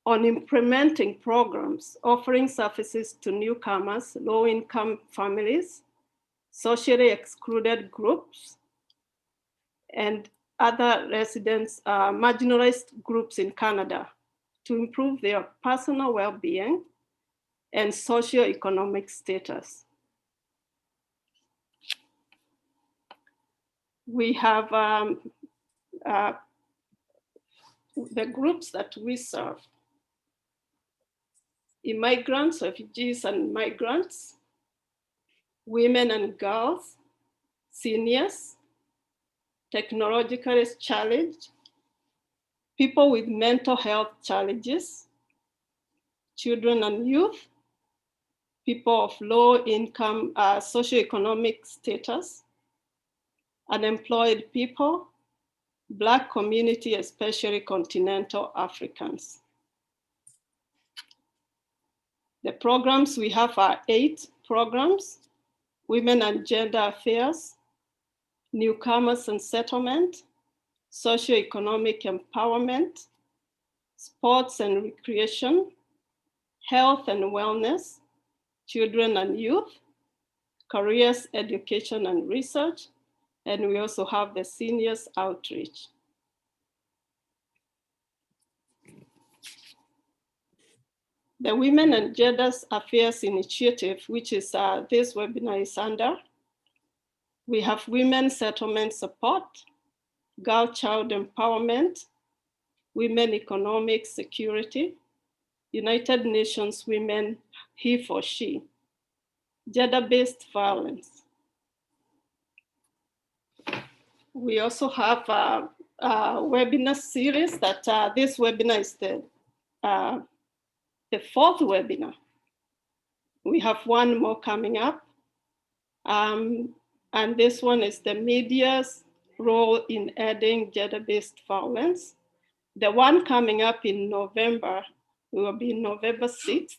on implementing programs offering services to newcomers, low-income families, socially excluded groups, and other residents, marginalized groups in Canada to improve their personal well-being and socioeconomic status. We have the groups that we serve: immigrants, refugees and migrants, women and girls, seniors, technologically challenged, people with mental health challenges, children and youth, people of low income socioeconomic status, unemployed people, Black community, especially continental Africans. The programs we have are 8 programs: Women and Gender Affairs, Newcomers and Settlement, Socioeconomic Empowerment, Sports and Recreation, Health and Wellness, Children and Youth, Careers, Education and Research, and we also have the Seniors Outreach. The Women and Gender Affairs Initiative, which is this webinar is under, we have Women Settlement Support, Girl Child Empowerment, Women Economic Security, United Nations Women, he for she, Gender-Based Violence. We also have a webinar series that this webinar is the 4th webinar. We have one more coming up. And this one is the media's role in ending gender-based violence. The one coming up in November will be November 6th,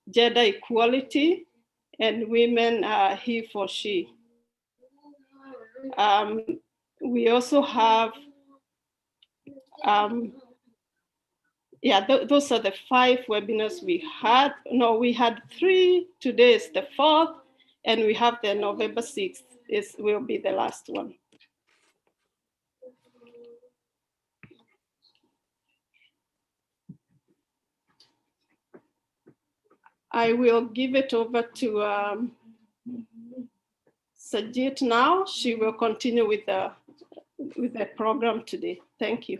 gender equality and women, he for she. We also have, those are the 5 webinars we had. No, we had 3, today is the 4th, and we have the November 6th, will be the last one. I will give it over to Sajid now. She will continue with the program today. Thank you.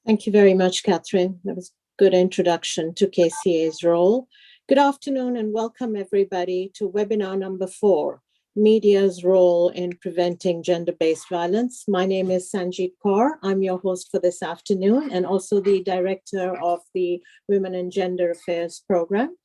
Thank you very much, Catherine. That was a good introduction to KCA's role. Good afternoon and welcome everybody to webinar number 4, Media's Role in Preventing Gender-Based Violence. My name is Sanjeet Kaur. I'm your host for this afternoon and also the director of the Women and Gender Affairs program.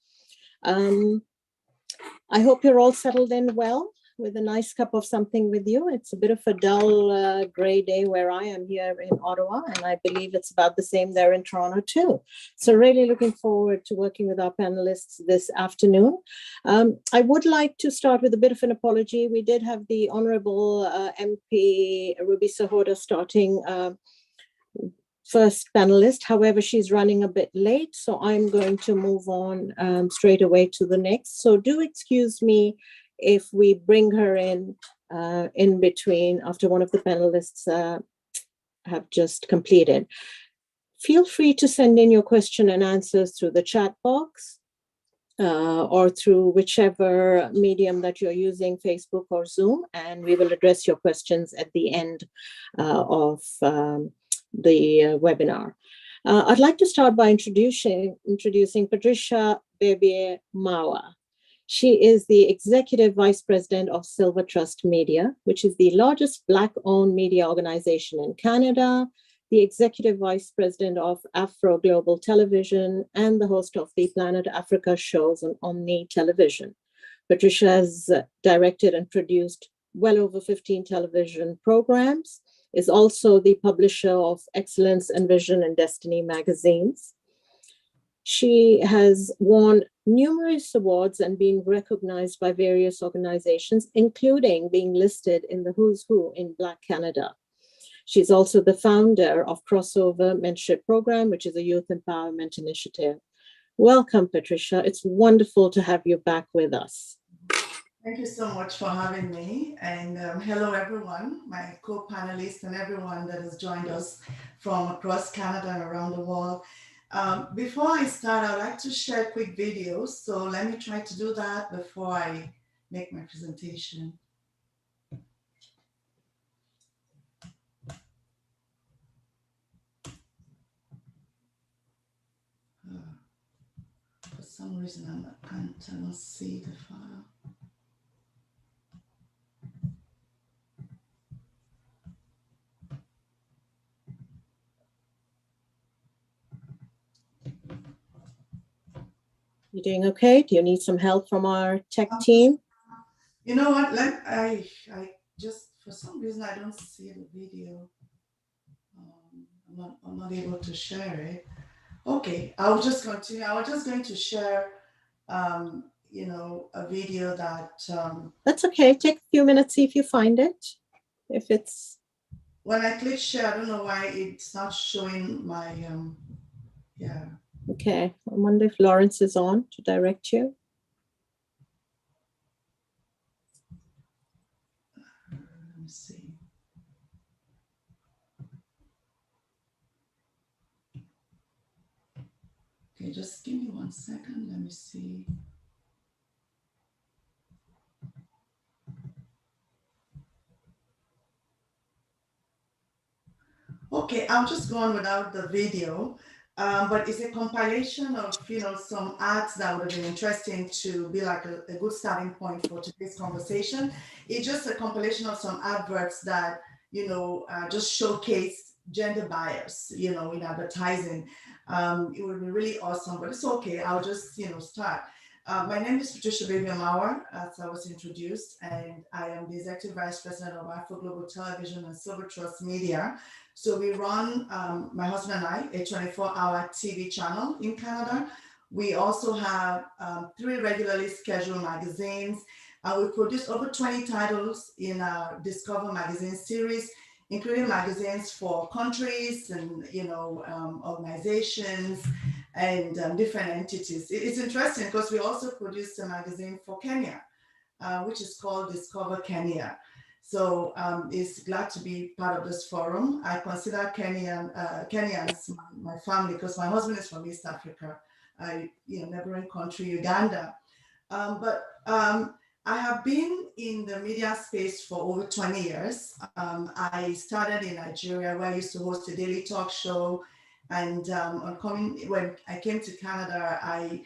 I hope you're all settled in well with a nice cup of something with you. It's a bit of a dull gray day where I am here in Ottawa, and I believe it's about the same there in Toronto too. So really looking forward to working with our panelists this afternoon. I would like to start with a bit of an apology. We did have the Honourable MP Ruby SAHOTA starting first panelist. However, she's running a bit late, so I'm going to move on straight away to the next. So do excuse me if we bring her in between after one of the panelists have just completed. Feel free to send in your question and answers through the chat box or through whichever medium that you're using, Facebook or Zoom, and we will address your questions at the end of the webinar. I'd like to start by introducing PATRICIA BEBIA MAWA. She is the Executive Vice President of Silver Trust Media, which is the largest Black-owned media organization in Canada, the Executive Vice President of Afro Global Television, and the host of the Planet Africa shows on Omni Television. PATRICIA has directed and produced well over 15 television programs, is also the publisher of Excellence and Vision and Destiny magazines. She has won numerous awards and been recognized by various organizations, including being listed in the Who's Who in Black Canada. She's also the founder of Crossover Mentorship Program, which is a youth empowerment initiative. Welcome, Patricia. It's wonderful to have you back with us. Thank you so much for having me. And hello, everyone, my co-panelists and everyone that has joined us from across Canada and around the world. Before I start, I'd like to share quick videos. So let me try to do that before I make my presentation. For some reason, I cannot see the file. You doing okay? Do you need some help from our tech team? You know what? I just, for some reason, I don't see the video. I'm not able to share it. Okay, I'll just continue. I was just going to share, you know, a video that. That's okay. Take a few minutes, see if you find it. If it's. When I click share, I don't know why it's not showing my, yeah. Okay, I wonder if Lawrence is on to direct you. Let me see. Okay, just give me 1 second. Let me see. Okay, I'll just go on without the video, but it's a compilation of, you know, some ads that would have been interesting to be like a good starting point for today's conversation. It's just a compilation of some adverts that, you know, just showcase gender bias, you know, in advertising. It would be really awesome, but it's okay. I'll just, you know, start. My name is PATRICIA MAWA, as I was introduced, and I am the Executive Vice President of Afro Global Television and Silver Trust Media. So we run, my husband and I, a 24-hour TV channel in Canada. We also have 3 regularly scheduled magazines. We produce over 20 titles in our Discover magazine series, including magazines for countries and, you know, organizations and different entities. It's interesting because we also produce a magazine for Kenya, which is called Discover Kenya. So it's glad to be part of this forum. I consider Kenyans my family because my husband is from East Africa, you know, neighboring country, Uganda. I have been in the media space for over 20 years. I started in Nigeria where I used to host a daily talk show. And when I came to Canada, I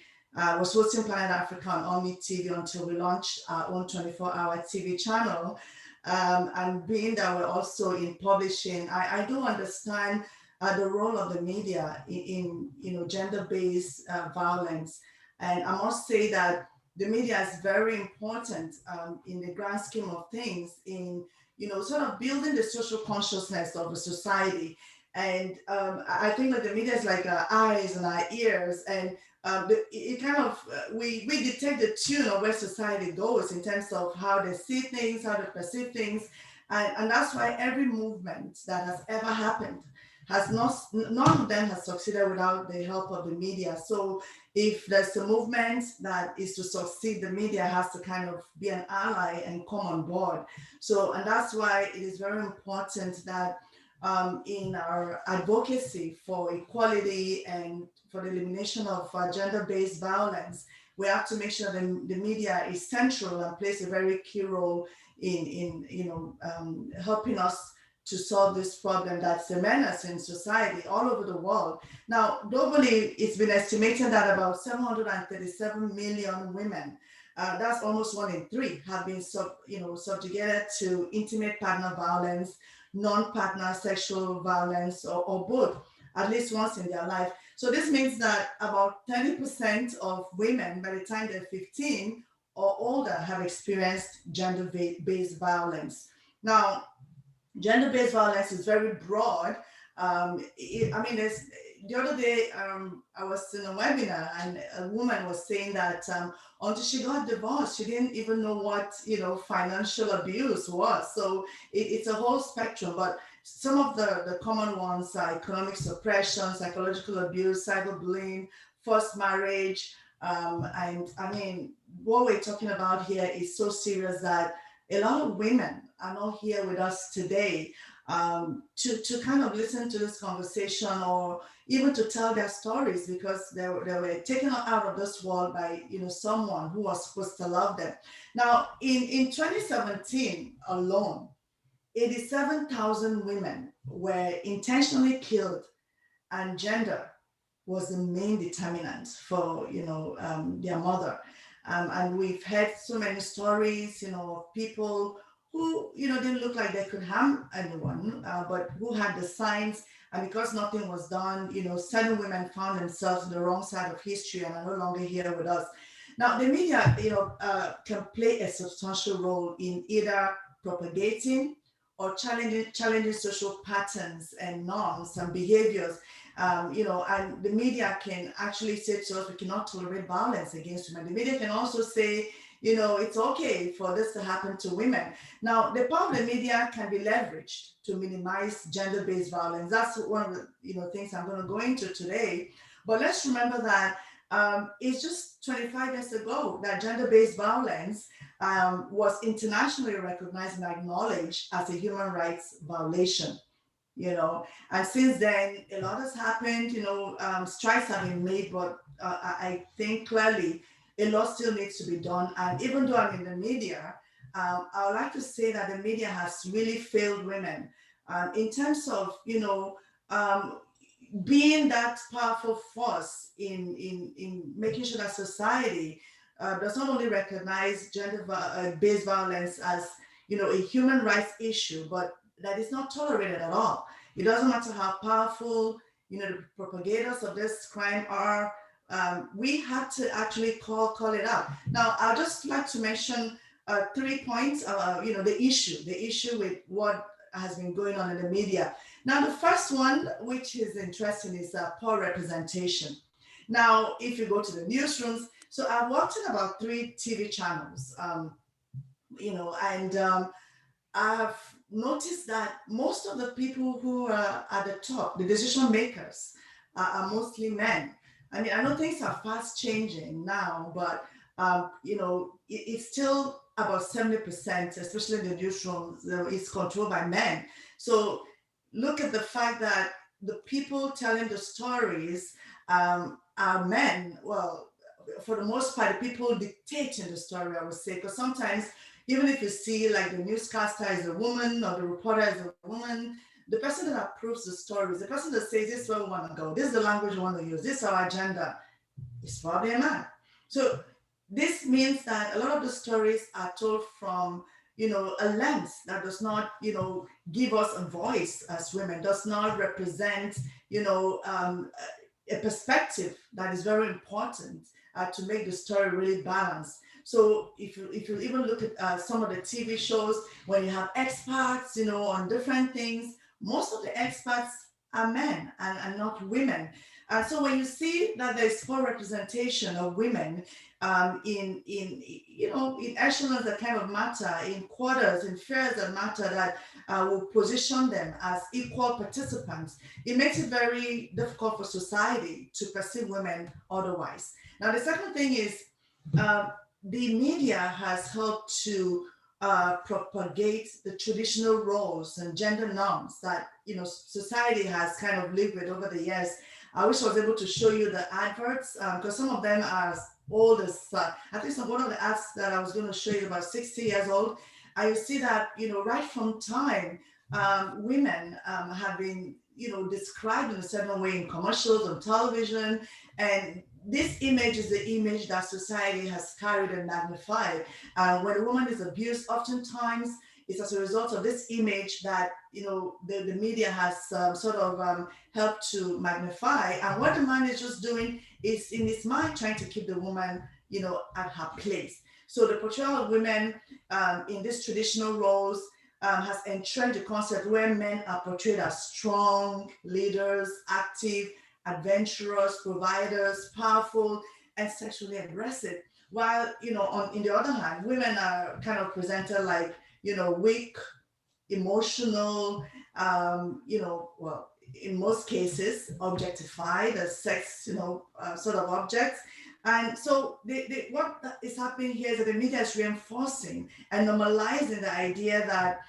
was hosting Planet Africa on Omni TV until we launched our own 24-hour TV channel. And being that we're also in publishing, I do understand the role of the media in you know, gender-based violence. And I must say that the media is very important in the grand scheme of things in, you know, sort of building the social consciousness of a society. And I think that the media is like our eyes and our ears, and it kind of, we detect the tune of where society goes in terms of how they see things, how they perceive things. And that's why every movement that has ever happened has none of them has succeeded without the help of the media. So if there's a movement that is to succeed, the media has to kind of be an ally and come on board. So, and that's why it is very important that in our advocacy for equality and for the elimination of gender-based violence, we have to make sure that the media is central and plays a very key role in you know, helping us to solve this problem that's a menace in society all over the world. Now, globally, it's been estimated that about 737 million women, that's almost 1 in 3, have been subjugated to intimate partner violence, non-partner sexual violence, or both, at least once in their life. So this means that about 30% of women, by the time they're 15 or older, have experienced gender-based violence. Now, gender-based violence is very broad. The other day, I was in a webinar and a woman was saying that until she got divorced, she didn't even know what, you know, financial abuse was. So it's a whole spectrum, but Some of the common ones are economic suppression, psychological abuse, cyberbullying, forced marriage. And I mean, what we're talking about here is so serious that a lot of women are not here with us today to kind of listen to this conversation or even to tell their stories, because they were taken out of this world by, you know, someone who was supposed to love them. Now, in 2017 alone, 87,000 women were intentionally killed, and gender was the main determinant for, you know, their mother. And we've heard so many stories, you know, of people who, you know, didn't look like they could harm anyone, but who had the signs. And because nothing was done, you know, certain women found themselves on the wrong side of history and are no longer here with us. Now, the media, you know, can play a substantial role in either propagating or challenging social patterns and norms and behaviors. You know, and the media can actually say to us, we cannot tolerate violence against women. The media can also say, you know, it's okay for this to happen to women. Now, the power of the media can be leveraged to minimize gender-based violence. That's one of the, you know, things I'm going to go into today. But let's remember that it's just 25 years ago that gender-based violence was internationally recognized and acknowledged as a human rights violation. You know, and since then a lot has happened. You know, strides have been made, but I think clearly a lot still needs to be done. And even though I'm in the media, I would like to say that the media has really failed women in terms of, you know, being that powerful force in making sure that society does not only recognize gender-based violence as, you know, a human rights issue, but that is not tolerated at all. It doesn't matter how powerful, you know, the propagators of this crime are. We have to actually call it out. Now, I'd just like to mention 3 points. You know, the issue with what has been going on in the media. Now, the first one, which is interesting, is poor representation. Now, if you go to the newsrooms, so I've worked in about 3 TV channels, you know, and I've noticed that most of the people who are at the top, the decision makers, are mostly men. I mean, I know things are fast changing now, but you know, it's still about 70%, especially in the newsrooms, is controlled by men. So look at the fact that the people telling the stories are men. Well, for the most part, the people dictating the story, I would say, because sometimes even if you see like the newscaster is a woman or the reporter is a woman, the person that approves the stories, the person that says this is where we want to go, this is the language we want to use, this is our agenda, is probably a man. So this means that a lot of the stories are told from, you know, a lens that does not, you know, give us a voice as women, does not represent, you know, a perspective that is very important to make the story really balanced. So if you even look at some of the TV shows, when you have experts, you know, on different things, most of the experts are men and not women. So when you see that there's poor representation of women in you know, in echelons that kind of matter, in quarters, in spheres that matter, that will position them as equal participants, it makes it very difficult for society to perceive women otherwise. Now, the second thing is the media has helped to propagate the traditional roles and gender norms that, you know, society has kind of lived with over the years. I wish I was able to show you the adverts because some of them are as old as, I think one of the ads that I was going to show you about 60 years old. And you see that, you know, right from time, women have been, you know, described in a certain way in commercials, on television. And this image is the image that society has carried and magnified. When a woman is abused, oftentimes it's as a result of this image that, you know, the media has sort of helped to magnify. And what the man is just doing is in his mind trying to keep the woman, you know, at her place. So the portrayal of women in these traditional roles has entrenched the concept where men are portrayed as strong leaders, active, adventurous, providers, powerful, and sexually aggressive. While, you know, in the other hand, women are kind of presented like, you know, weak, emotional, well, in most cases, objectified as sex, sort of objects. And so what is happening here is that the media is reinforcing and normalizing the idea that,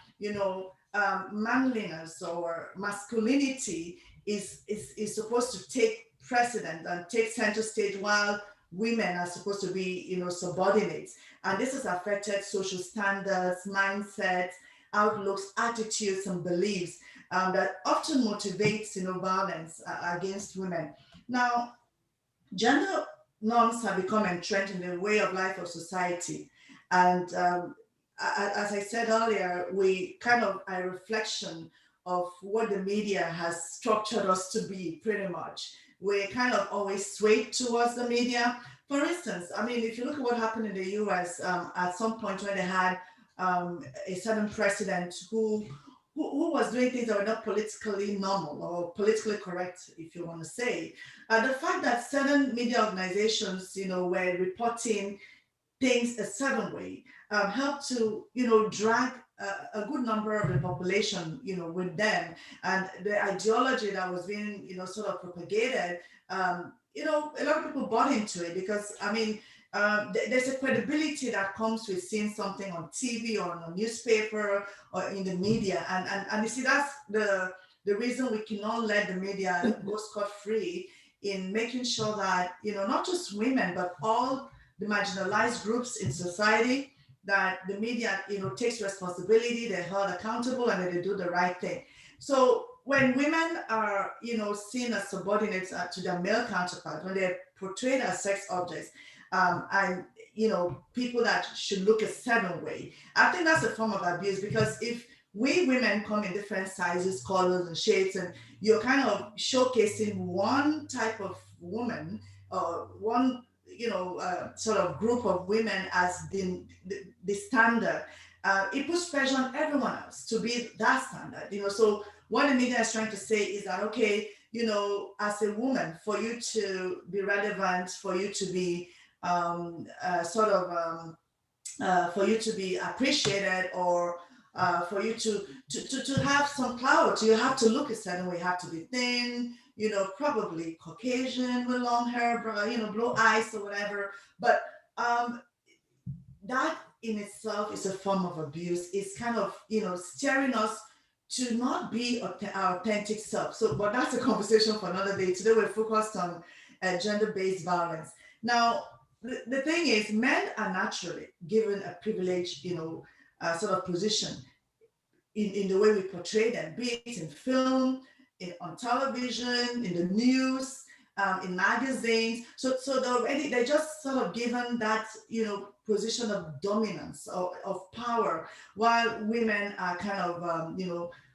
manliness or masculinity is supposed to take precedent and take center stage while women are supposed to be, subordinates. And this has affected social standards, mindsets, outlooks, attitudes, and beliefs that often motivates, violence against women. Now, gender norms have become entrenched in the way of life of society. And as I said earlier, we kind of a reflection of what the media has structured us to be, pretty much. We're kind of always swayed towards the media. For instance, I mean, if you look at what happened in the US at some point when they had a certain president who was doing things that were not politically normal or politically correct, if you want to say. The fact that certain media organizations, were reporting things a certain way helped to, drag a good number of the population, with them. And the ideology that was being, sort of propagated, a lot of people bought into it because, I mean, there's a credibility that comes with seeing something on TV or on a newspaper or in the media. And you see, that's the reason we cannot let the media go scot-free in making sure that, not just women, but all the marginalized groups in society, that the media, takes responsibility, they're held accountable, and that they do the right thing. So when women are, seen as subordinates to their male counterparts, when they're portrayed as sex objects, and people that should look a certain way, I think that's a form of abuse, because if we women come in different sizes, colors, and shades, and you're kind of showcasing one type of woman or one sort of group of women as the standard, it puts pressure on everyone else to be that standard. So what the media is trying to say is that, okay, as a woman, for you to be relevant, for you to be for you to be appreciated, or for you to have some clout, you have to look a certain way. You have to be thin, probably Caucasian with long hair, blue eyes or whatever. But that in itself is a form of abuse. It's kind of, steering us to not be our authentic self. So, but that's a conversation for another day. Today we're focused on gender-based violence. Now, the thing is, men are naturally given a privileged, sort of position in the way we portray them, be it in film, on television, in the news, in magazines. So they're just sort of given that, position of dominance or of power, while women are kind of,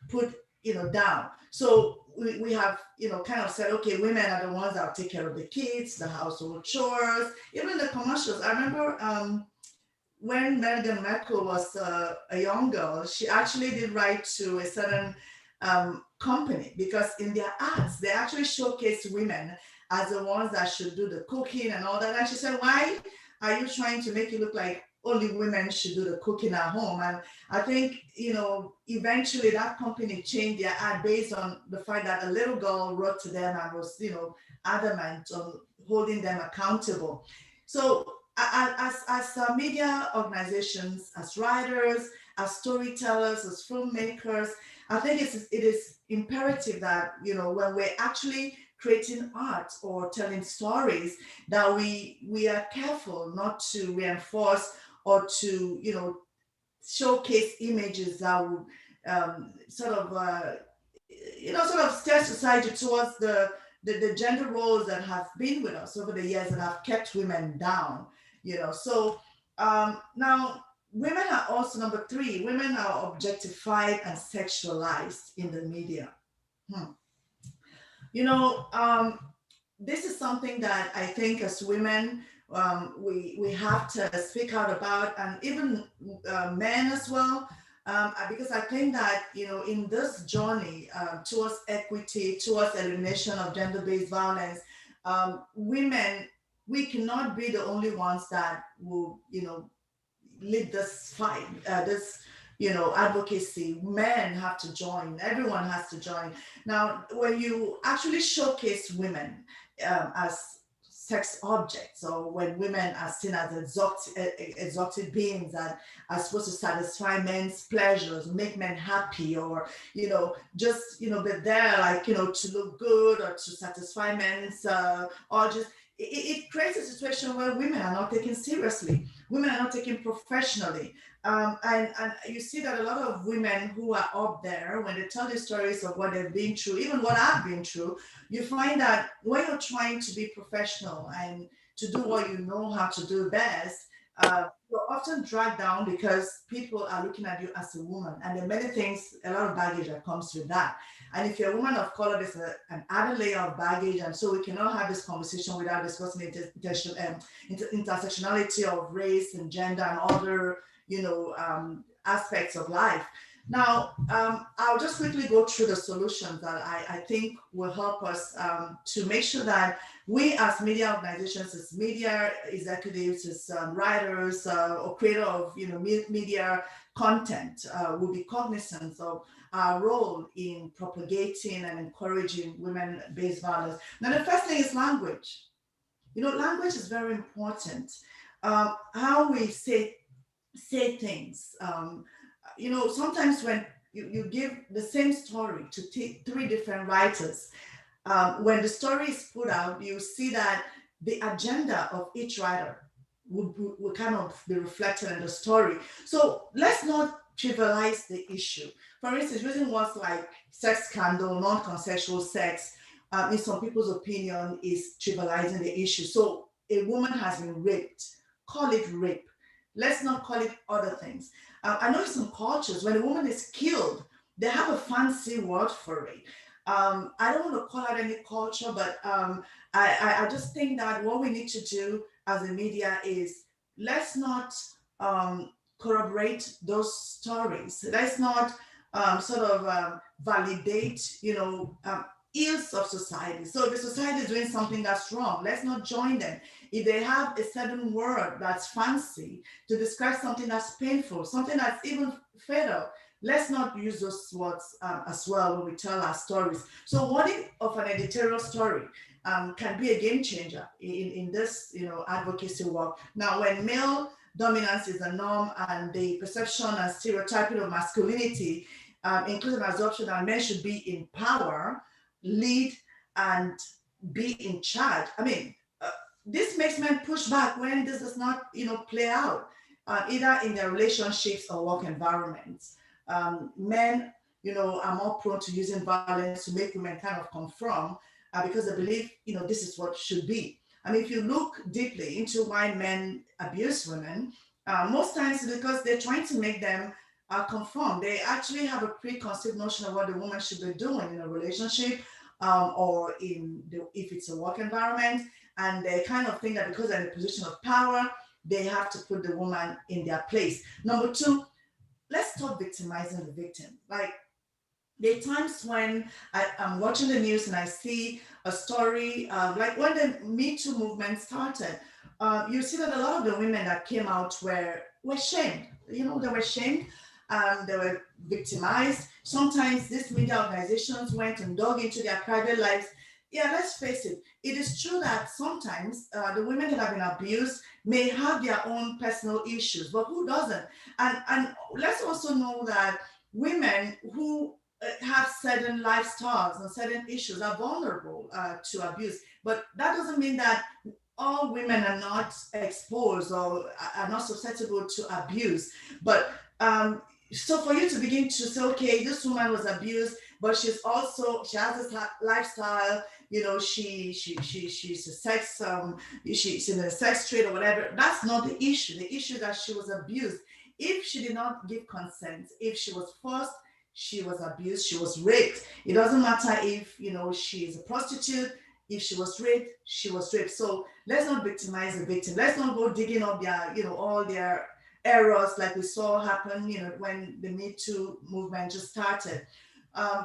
put, down. So we have, kind of said, okay, women are the ones that will take care of the kids, the household chores, even the commercials. I remember when Meghan Markle was a young girl, she actually did write to a certain company, because in their ads, they actually showcase women as the ones that should do the cooking and all that. And she said, why are you trying to make it look like only women should do the cooking at home? And I think, eventually that company changed their ad based on the fact that a little girl wrote to them and was, adamant on holding them accountable. So as media organizations, as writers, as storytellers, as filmmakers, I think it is imperative that, when we're actually creating art or telling stories, that we are careful not to reinforce or to, showcase images that would sort of steer society towards the gender roles that have been with us over the years that have kept women down. So now women are also, number 3, women are objectified and sexualized in the media. This is something that I think as women, we have to speak out about, and even men as well, because I think that, in this journey towards equity, towards elimination of gender-based violence, women, we cannot be the only ones that will, lead this fight, this advocacy. Men have to join, everyone has to join. Now, when you actually showcase women as sex objects, or when women are seen as exotic beings that are supposed to satisfy men's pleasures, make men happy, or just be there, like to look good or to satisfy men's urges, it creates a situation where women are not taken seriously, women are not taken professionally. And you see that a lot of women who are up there, when they tell the stories of what they've been through, even what I've been through, you find that when you're trying to be professional and to do what you know how to do best, you're often dragged down because people are looking at you as a woman. And there are many things, a lot of baggage that comes with that. And if you're a woman of color, there's an added layer of baggage. And so we cannot have this conversation without discussing intersectionality of race and gender and other aspects of life. Now, I'll just quickly go through the solutions that I think will help us to make sure that we as media organizations, as media executives, as writers or creator of media content will be cognizant of our role in propagating and encouraging women-based violence. Now, the first thing is language. Language is very important. How we say things. Sometimes when you give the same story to three different writers, when the story is put out, you see that the agenda of each writer will kind of be reflected in the story. So let's not trivialize the issue. For instance, using words like sex scandal, non-consensual sex, in some people's opinion, is trivializing the issue. So a woman has been raped, call it rape. Let's not call it other things. I know in some cultures, when a woman is killed, they have a fancy word for it. I don't want to call out any culture, but I just think that what we need to do as a media is let's not corroborate those stories. Let's not validate, ills of society. So if the society is doing something that's wrong, let's not join them. If they have a certain word that's fancy to describe something that's painful, something that's even fatal, let's not use those words as well when we tell our stories. So what if of an editorial story can be a game changer in this, advocacy work. Now, when male dominance is the norm and the perception and stereotyping of masculinity, including assumption that men should be in power, lead, and be in charge. I mean, this makes men push back when this does not, play out, either in their relationships or work environments. Men, are more prone to using violence to make women kind of conform because they believe, this is what should be. I mean, if you look deeply into why men abuse women, most times it's because they're trying to make them conform. They actually have a preconceived notion of what the woman should be doing in a relationship or if it's a work environment. And they kind of think that because they're in a position of power, they have to put the woman in their place. Number two, let's stop victimizing the victim. Like, there are times when I'm watching the news and I see a story, like when the Me Too movement started, you see that a lot of the women that came out were shamed. They were shamed. They were victimized. Sometimes these media organizations went and dug into their private lives. Yeah, let's face it. It is true that sometimes the women that have been abused may have their own personal issues, but who doesn't? And let's also know that women who have certain lifestyles and certain issues are vulnerable to abuse. But that doesn't mean that all women are not exposed or are not susceptible to abuse. But so for you to begin to say, okay, this woman was abused, but she has this lifestyle, she's a sex, she's in a sex trade or whatever. That's not the issue. The issue is that she was abused. If she did not give consent, if she was forced, she was abused, she was raped. It doesn't matter if, she is a prostitute. If she was raped, she was raped. So let's not victimize the victim. Let's not go digging up their, all their errors like we saw happen, when the Me Too movement just started.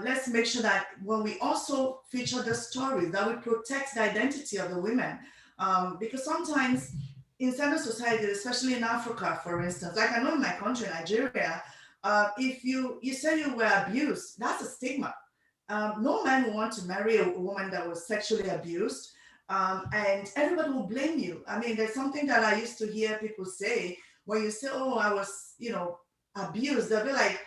Let's make sure that when we also feature the stories, that we protect the identity of the women. Because sometimes in certain societies, especially in Africa, for instance, like I know in my country, Nigeria, If you say you were abused, that's a stigma. No man will want to marry a woman that was sexually abused, and everybody will blame you. I mean, there's something that I used to hear people say when you say, "Oh, I was, abused." They'll be like,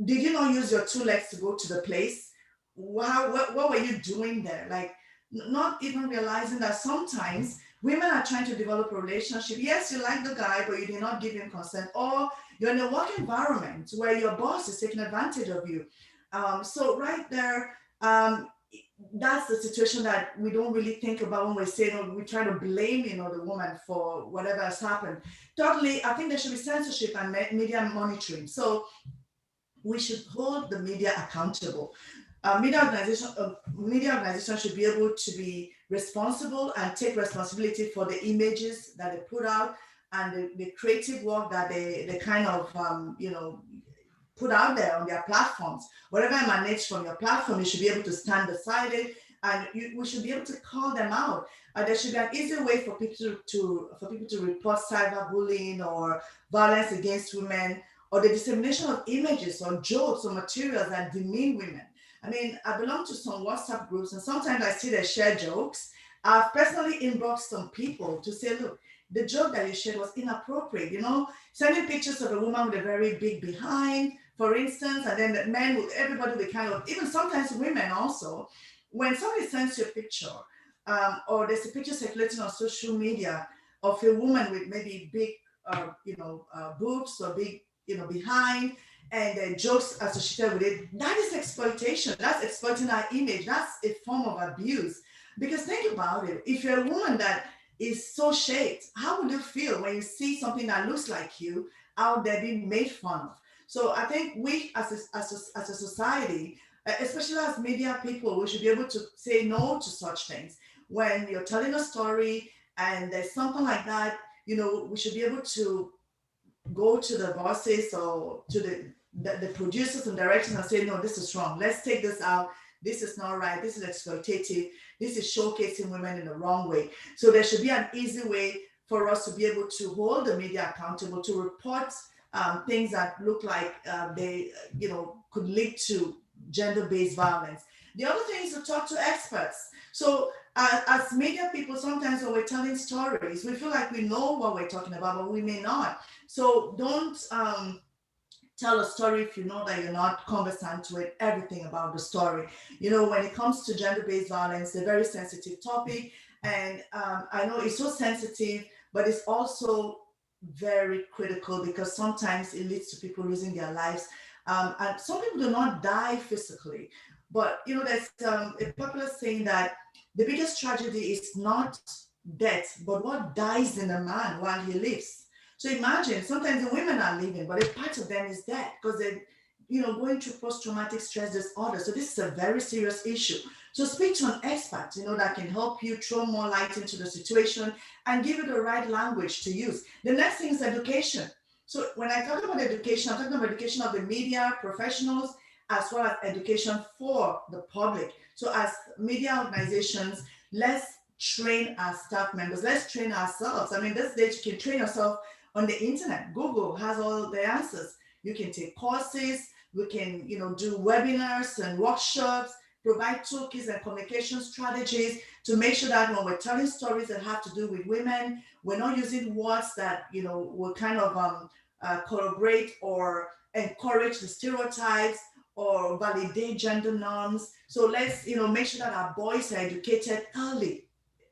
"Did you not use your two legs to go to the place? Wow, what were you doing there?" Like, not even realizing that sometimes women are trying to develop a relationship. Yes, you like the guy, but you did not give him consent, or you're in a work environment where your boss is taking advantage of you. So right there, that's the situation that we don't really think about when we say, we try to blame, the woman for whatever has happened. Thirdly, I think there should be censorship and media monitoring. So we should hold the media accountable. Media organizations should be able to be responsible and take responsibility for the images that they put out and the creative work that they kind of put out there on their platforms. Whatever emanates from your platform, you should be able to stand beside it, and we should be able to call them out. There should be an easy way for people to report cyberbullying or violence against women, or the dissemination of images or jokes or materials that demean women. I mean, I belong to some WhatsApp groups, and sometimes I see they share jokes. I've personally inboxed some people to say, look, the joke that you shared was inappropriate. Sending pictures of a woman with a very big behind, for instance, and then the men with everybody, they kind of, even sometimes women also, when somebody sends you a picture, or there's a picture circulating on social media of a woman with maybe big, boobs or big, behind, and jokes associated with it, that is exploitation. That's exploiting our image. That's a form of abuse. Because think about it. If you're a woman that is so shaped, how would you feel when you see something that looks like you out there being made fun of? So I think we as a society, especially as media people, we should be able to say no to such things. When you're telling a story and there's something like that, we should be able to go to the bosses or to the producers and directors and say, no, this is wrong. Let's take this out. This is not right. This is exploitative. This is showcasing women in the wrong way. So there should be an easy way for us to be able to hold the media accountable, to report things that look like they, could lead to gender-based violence. The other thing is to talk to experts. So as media people, sometimes when we're telling stories, we feel like we know what we're talking about, but we may not. So don't tell a story if you know that you're not conversant with everything about the story. When it comes to gender-based violence, a very sensitive topic. And I know it's so sensitive, but it's also very critical because sometimes it leads to people losing their lives. And some people do not die physically. But, there's a popular saying that the biggest tragedy is not death, but what dies in a man while he lives. So imagine, sometimes the women are living, but a part of them is dead because they're, going through post-traumatic stress disorder. So this is a very serious issue. So speak to an expert, that can help you throw more light into the situation and give you the right language to use. The next thing is education. So when I talk about education, I'm talking about education of the media professionals, as well as education for the public. So as media organizations, let's train our staff members. Let's train ourselves. I mean, this days you can train yourself on the internet. Google has all the answers. You can take courses. We can, do webinars and workshops, provide toolkits and communication strategies to make sure that when we're telling stories that have to do with women, we're not using words that, will kind of corroborate or encourage the stereotypes or validate gender norms. So let's, make sure that our boys are educated early.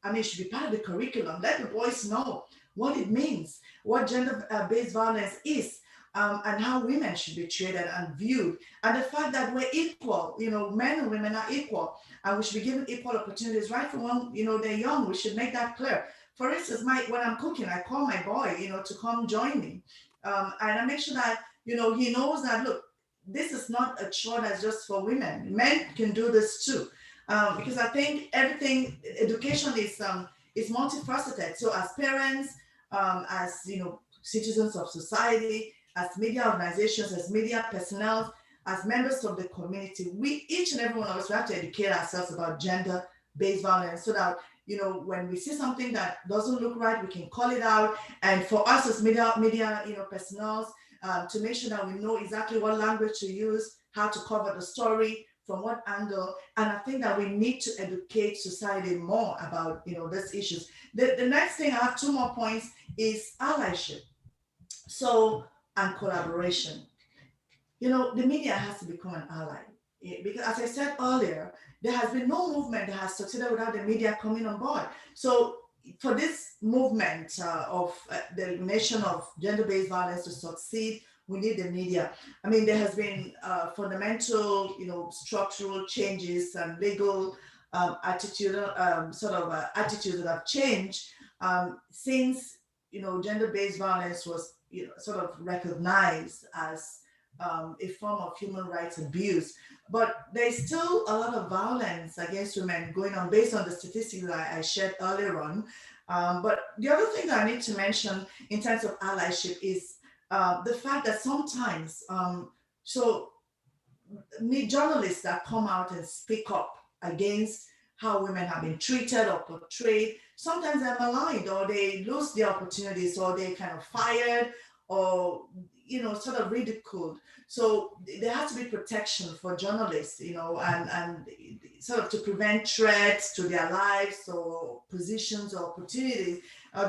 I mean, it should be part of the curriculum. Let the boys know what it means, what gender-based violence is, and how women should be treated and viewed, and the fact that we're equal. Men and women are equal, and we should be given equal opportunities right from when they're young. We should make that clear. For instance, when I'm cooking, I call my boy, to come join me, and I make sure that he knows that, look, this is not a chore that's just for women. Men can do this too, because I think education is multifaceted. So as parents, as citizens of society, as media organizations, as media personnel, as members of the community, we, each and every one of us, we have to educate ourselves about gender-based violence so that, when we see something that doesn't look right, we can call it out. And for us as media personnel, to make sure that we know exactly what language to use, how to cover the story, from what angle. And I think that we need to educate society more about, these issues. The next thing, I have 2 more points, is allyship. So, and collaboration. The media has to become an ally. Because as I said earlier, there has been no movement that has succeeded without the media coming on board. So for this movement of the elimination of gender-based violence to succeed, we need the media. I mean, there has been fundamental, structural changes and legal attitudes that have changed since, gender-based violence was, sort of recognized as a form of human rights abuse. But there's still a lot of violence against women going on based on the statistics that I shared earlier on. But the other thing that I need to mention in terms of allyship is the fact that sometimes, journalists that come out and speak up against how women have been treated or portrayed, sometimes they're maligned, or they lose their opportunities, or they kind of fired, or sort of ridiculed. So there has to be protection for journalists, and sort of to prevent threats to their lives or positions or opportunities,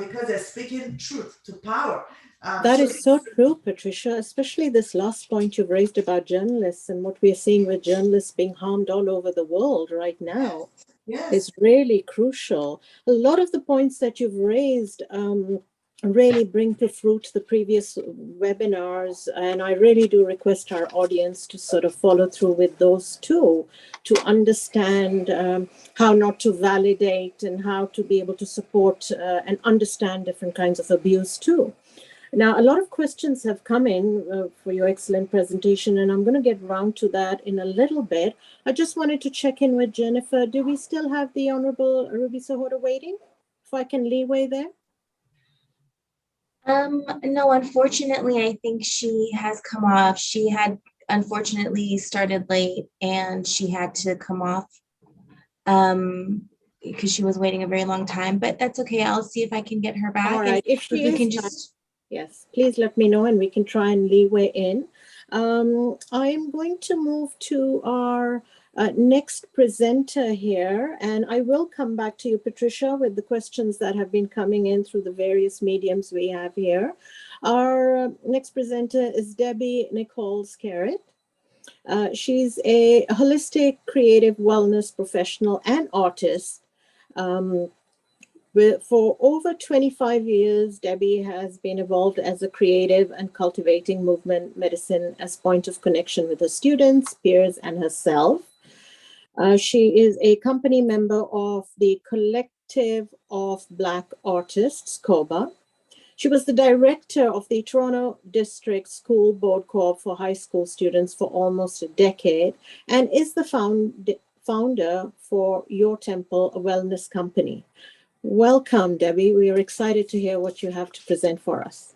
because they're speaking truth to power. That is so true, Patricia, especially this last point you've raised about journalists and what we're seeing with journalists being harmed all over the world right now. Yes. Is really crucial. A lot of the points that you've raised really bring to fruit the previous webinars, and I really do request our audience to sort of follow through with those too, to understand how not to validate and how to be able to support and understand different kinds of abuse too. Now, a lot of questions have come in for your excellent presentation, and I'm going to get round to that in a little bit. I just wanted to check in with Jennifer. Do we still have the Honorable Ruby SAHOTA waiting? If I can leeway there? No, unfortunately, I think she has come off. She had unfortunately started late and she had to come off because she was waiting a very long time, but that's okay. I'll see if I can get her back. All right, if she we is can just... Yes, please let me know and we can try and leeway in. I'm going to move to our next presenter here, and I will come back to you, Patricia, with the questions that have been coming in through the various mediums we have here. Our next presenter is Debbie NICHOLLS-SKERRIT. She's a holistic creative wellness professional and artist. For over 25 years, Debbie has been involved as a creative and cultivating movement medicine as point of connection with her students, peers, and herself. She is a company member of the Collective of Black Artists, COBA. She was the director of the Toronto District School Board Co-op for high school students for almost a decade and is the founder for Your Temple, a wellness company. Welcome, Debbie. We are excited to hear what you have to present for us.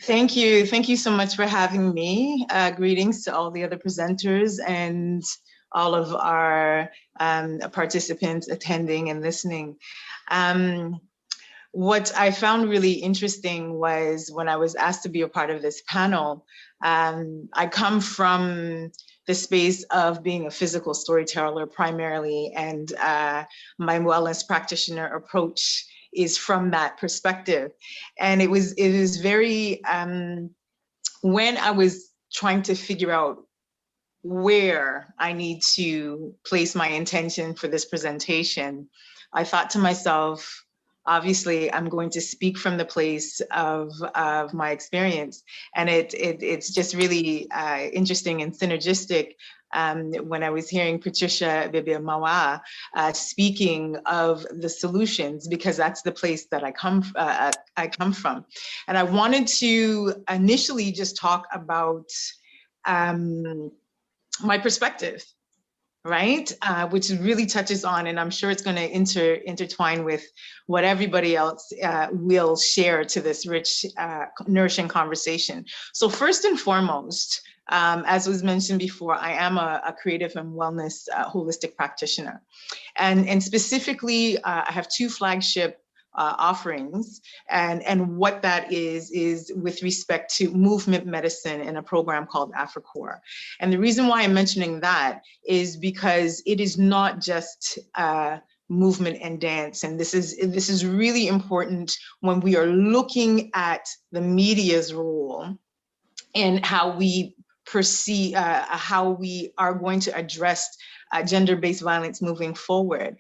Thank you. Thank you so much for having me. Greetings to all the other presenters and all of our participants attending and listening. What I found really interesting was when I was asked to be a part of this panel, I come from the space of being a physical storyteller primarily, and my wellness practitioner approach is from that perspective. And it was very, when I was trying to figure out where I need to place my intention for this presentation, I thought to myself, obviously, I'm going to speak from the place of my experience. And it's just really interesting and synergistic when I was hearing Patricia, BEBIA, MAWA speaking of the solutions, because that's the place that I come from. And I wanted to initially just talk about my perspective, right? Which really touches on, and I'm sure it's going to intertwine with what everybody else will share to this rich, nourishing conversation. So first and foremost, as was mentioned before, I am a creative and wellness holistic practitioner. And specifically, I have two flagship offerings, and what that is with respect to movement medicine in a program called AfriCore. And the reason why I'm mentioning that is because it is not just movement and dance, and this is really important when we are looking at the media's role and how we perceive, how we are going to address gender-based violence moving forward.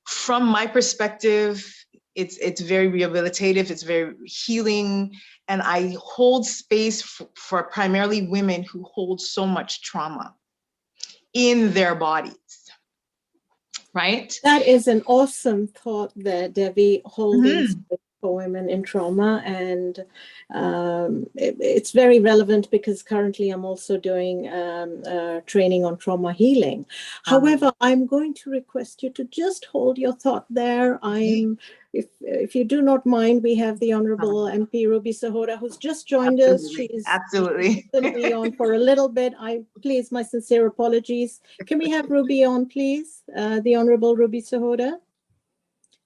From my perspective, it's very rehabilitative, it's very healing, and I hold space for primarily women who hold so much trauma in their bodies, right? That is an awesome thought there, Debbie, holding space for women in trauma. And it's very relevant because currently I'm also doing training on trauma healing. However, I'm going to request you to just hold your thought there. If you do not mind, we have the Honorable MP Ruby SAHOTA, who's just joined us. She's going to be on for a little bit. Please, my sincere apologies. Can we have Ruby on, please? The Honorable Ruby SAHOTA.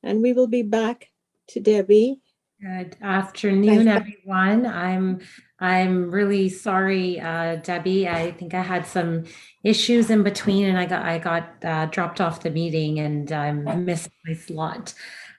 And we will be back to Debbie. Good afternoon, everyone. I'm really sorry, Debbie. I think I had some issues in between, and I got dropped off the meeting, and I missed my slot.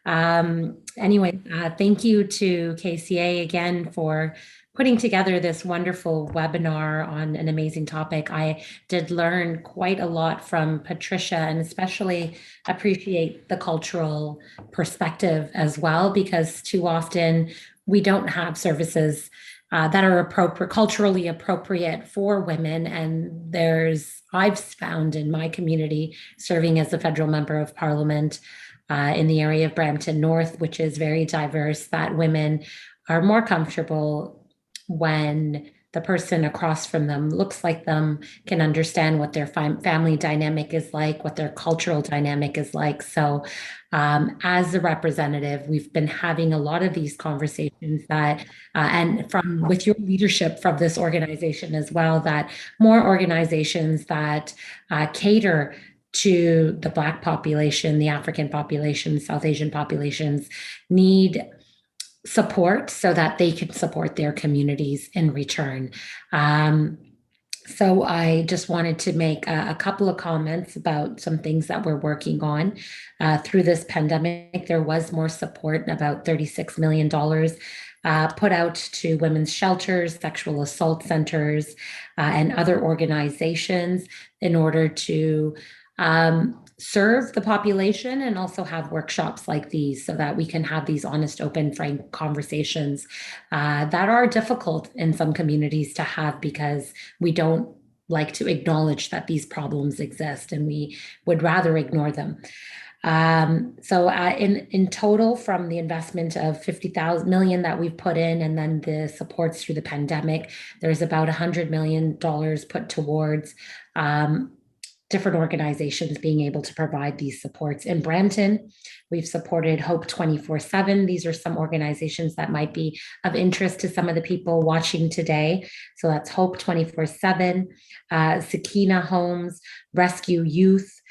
Anyway, thank you to KCA again for putting together this wonderful webinar on an amazing topic. I did learn quite a lot from Patricia, and especially appreciate the cultural perspective as well, because too often we don't have services that are culturally appropriate for women. And I've found in my community, serving as a federal member of parliament in the area of Brampton North, which is very diverse, that women are more comfortable when the person across from them looks like them, can understand what their family dynamic is like, what their cultural dynamic is like. So as a representative, we've been having a lot of these conversations that, and with your leadership from this organization as well, that more organizations that cater to the Black population, the African population, South Asian populations need support so that they can support their communities in return. So I just wanted to make a couple of comments about some things that we're working on. Through this pandemic, there was more support, about $36 million put out to women's shelters, sexual assault centers, and other organizations in order to serve the population and also have workshops like these so that we can have these honest, open, frank conversations that are difficult in some communities to have because we don't like to acknowledge that these problems exist and we would rather ignore them. So in total, from the investment of $50 million that we've put in and then the supports through the pandemic, there's about $100 million put towards different organizations being able to provide these supports. In Brampton, we've supported Hope 24/7. These are some organizations that might be of interest to some of the people watching today. So that's Hope 24/7, Sakina Homes, Rescue Youth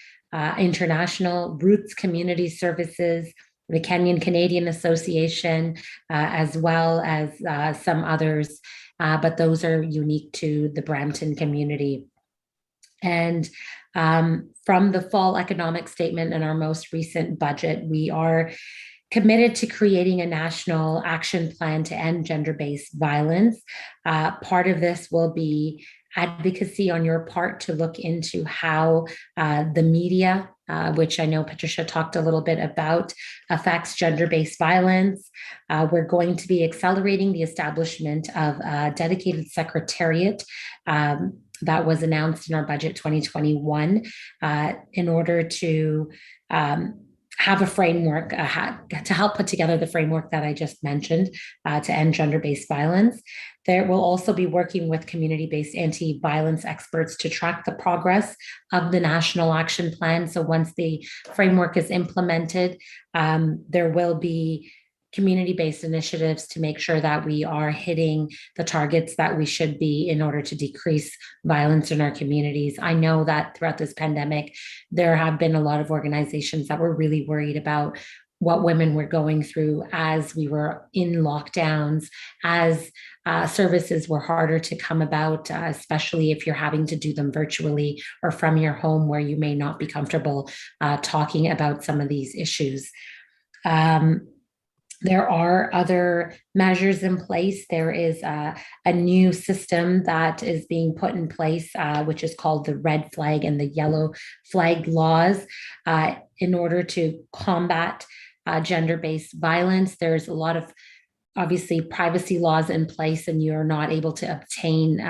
International, Roots Community Services, the Kenyan Canadian Association, as well as some others, but those are unique to the Brampton community. And from the fall economic statement and our most recent budget, we are committed to creating a national action plan to end gender-based violence. Part of this will be advocacy on your part to look into how the media, which I know Patricia talked a little bit about, affects gender-based violence. We're going to be accelerating the establishment of a dedicated secretariat that was announced in our budget 2021 in order to have a framework to help put together the framework that I just mentioned to end gender-based violence. There will also be working with community-based anti-violence experts to track the progress of the National Action Plan. So once the framework is implemented, there will be community-based initiatives to make sure that we are hitting the targets that we should be in order to decrease violence in our communities. I know that throughout this pandemic, there have been a lot of organizations that were really worried about what women were going through as we were in lockdowns, as services were harder to come about, especially if you're having to do them virtually or from your home where you may not be comfortable talking about some of these issues. There are other measures in place. There is a new system that is being put in place, which is called the red flag and the yellow flag laws, in order to combat gender-based violence. There's a lot of, obviously, privacy laws in place, and you're not able to obtain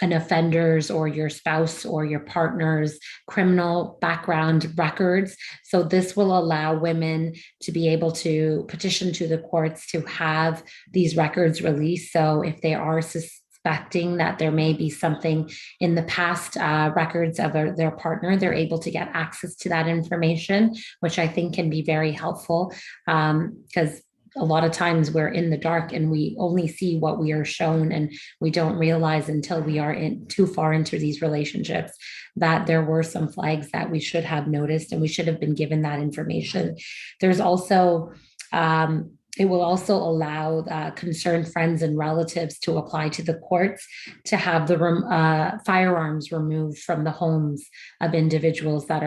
an offender's or your spouse or your partner's criminal background records. So this will allow women to be able to petition to the courts to have these records released. So if they are suspecting that there may be something in the past records of their partner, they're able to get access to that information, which I think can be very helpful, because a lot of times we're in the dark and we only see what we are shown, and we don't realize until we are too far into these relationships that there were some flags that we should have noticed and we should have been given that information. There's also, it will also allow concerned friends and relatives to apply to the courts to have the firearms removed from the homes of individuals that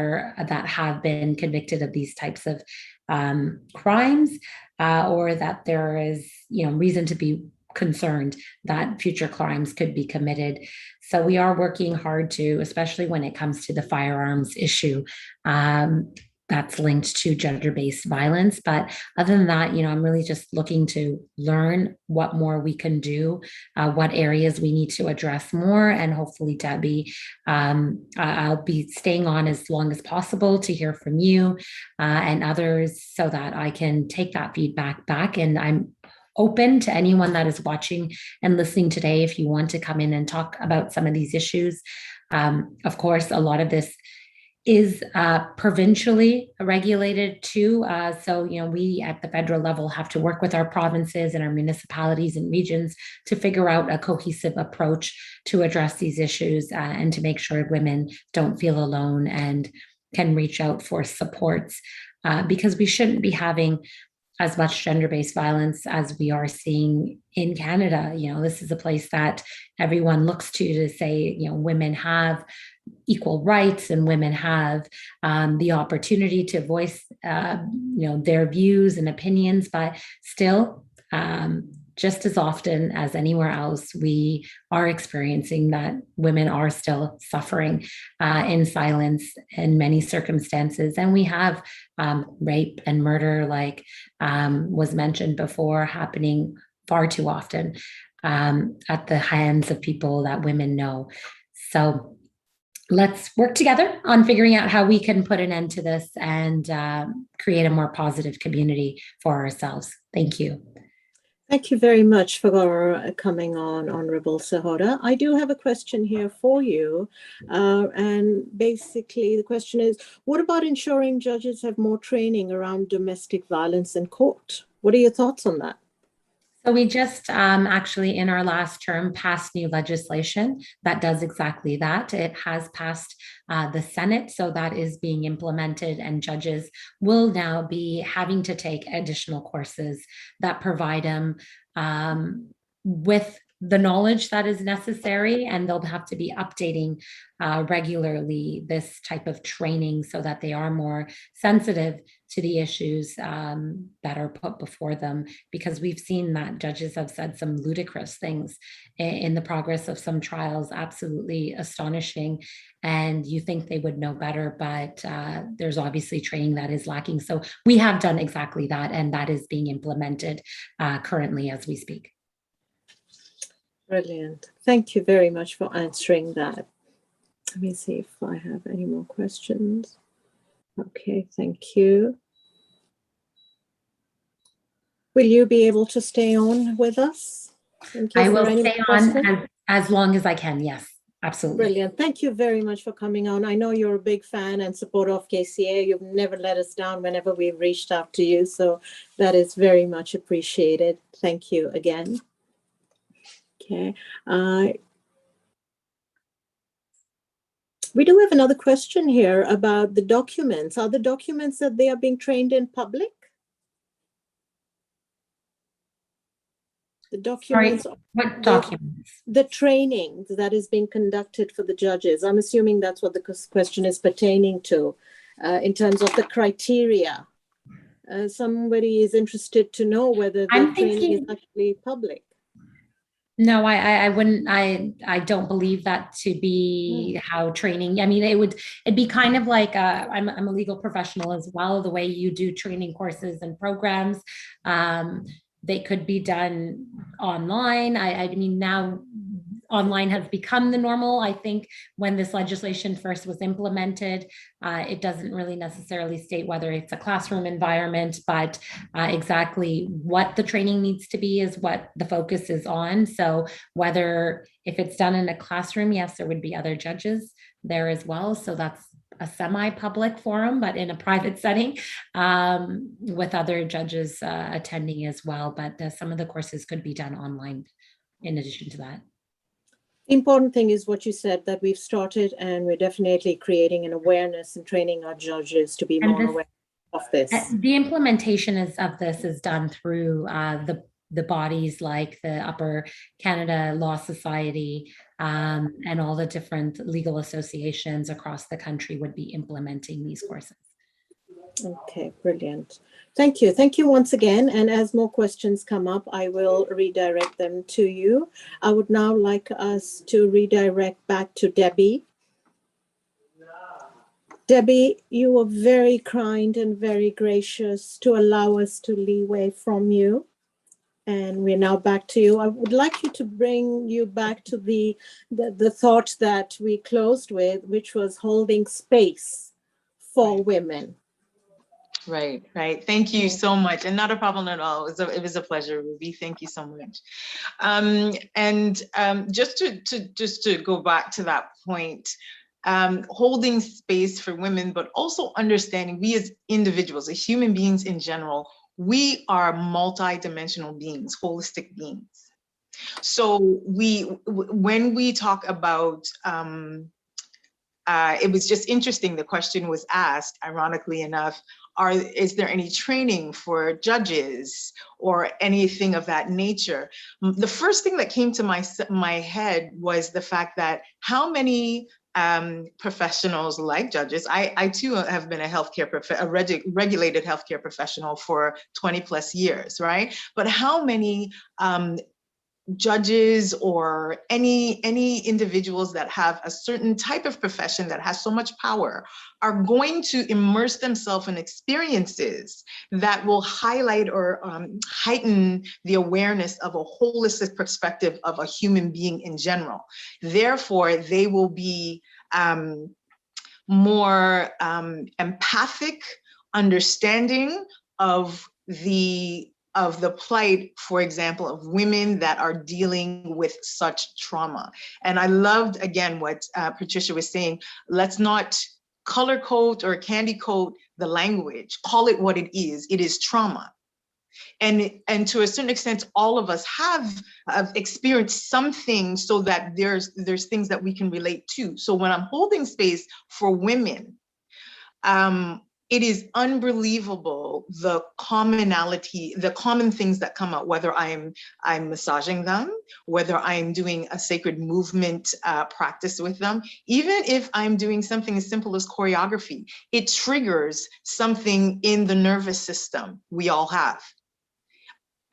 have been convicted of these types of crimes, or that there is, reason to be concerned that future crimes could be committed. So we are working hard to, especially when it comes to the firearms issue, that's linked to gender-based violence. But other than that, I'm really just looking to learn what more we can do, what areas we need to address more. And hopefully, Debbie, I'll be staying on as long as possible to hear from you and others so that I can take that feedback back. And I'm open to anyone that is watching and listening today if you want to come in and talk about some of these issues. Of course, a lot of this is provincially regulated too. So, we at the federal level have to work with our provinces and our municipalities and regions to figure out a cohesive approach to address these issues and to make sure women don't feel alone and can reach out for supports, because we shouldn't be having as much gender-based violence as we are seeing in Canada. This is a place that everyone looks to say, women have equal rights and women have the opportunity to voice, their views and opinions, but still, just as often as anywhere else, we are experiencing that women are still suffering in silence in many circumstances. And we have rape and murder, like was mentioned before, happening far too often at the hands of people that women know. So let's work together on figuring out how we can put an end to this and create a more positive community for ourselves. Thank you. Thank you very much for coming on, Honorable SAHOTA. I do have a question here for you. And basically the question is, what about ensuring judges have more training around domestic violence in court? What are your thoughts on that? So we just actually in our last term passed new legislation that does exactly that. It has passed the Senate, so that is being implemented, and judges will now be having to take additional courses that provide them with the knowledge that is necessary, and they'll have to be updating regularly this type of training so that they are more sensitive to the issues that are put before them, because we've seen that judges have said some ludicrous things in the progress of some trials, absolutely astonishing. And you think they would know better, but there's obviously training that is lacking. So we have done exactly that, and that is being implemented currently as we speak. Brilliant. Thank you very much for answering that. Let me see if I have any more questions. Okay, thank you. Will you be able to stay on with us? I will stay on as long as I can. Yes, absolutely. Brilliant. Thank you very much for coming on. I know you're a big fan and supporter of KCA. You've never let us down whenever we've reached out to you. So that is very much appreciated. Thank you again. Okay. We do have another question here about the documents. Are the documents that they are being trained in public? The documents. Sorry, what documents? The training that is being conducted for the judges. I'm assuming that's what the question is pertaining to in terms of the criteria. Somebody is interested to know whether the training is actually public. No, I wouldn't. I don't believe that to be how training. I mean, it'd be kind of like I'm a legal professional as well. The way you do training courses and programs, they could be done online. I mean, now online has become the normal. I think when this legislation first was implemented, it doesn't really necessarily state whether it's a classroom environment, but exactly what the training needs to be is what the focus is on. So whether if it's done in a classroom, yes, there would be other judges there as well. So that's a semi-public forum, but in a private setting with other judges attending as well. But some of the courses could be done online in addition to that. The important thing is what you said, that we've started and we're definitely creating an awareness and training our judges to be more aware of this. The implementation of this is done through the bodies like the Upper Canada Law Society and all the different legal associations across the country would be implementing these courses. Okay, brilliant. Thank you. Thank you once again. And as more questions come up, I will redirect them to you. I would now like us to redirect back to Debbie. Debbie, you were very kind and very gracious to allow us to leeway from you. And we're now back to you. I would like you to bring you back to the thought that we closed with, which was holding space for women. Right. Thank you so much. And not a problem at all. It was a pleasure, Ruby. Thank you so much. Just to go back to that point, holding space for women, but also understanding we as individuals, as human beings in general, we are multi-dimensional beings, holistic beings. So when we talk about, it was just interesting, the question was asked, ironically enough, is there any training for judges or anything of that nature? The first thing that came to my head was the fact that how many professionals like judges, I too have been a regulated healthcare professional for 20 plus years, right? But how many judges or any individuals that have a certain type of profession that has so much power are going to immerse themselves in experiences that will highlight or heighten the awareness of a holistic perspective of a human being in general. Therefore, they will be more empathic, understanding of the plight, for example, of women that are dealing with such trauma. And I loved, again, what Patricia was saying, let's not color code or candy coat the language, call it what it is trauma. And to a certain extent, all of us have experienced something so that there's things that we can relate to. So when I'm holding space for women, it is unbelievable the commonality, the common things that come out, whether I'm massaging them, whether I'm doing a sacred movement practice with them, even if I'm doing something as simple as choreography, it triggers something in the nervous system we all have.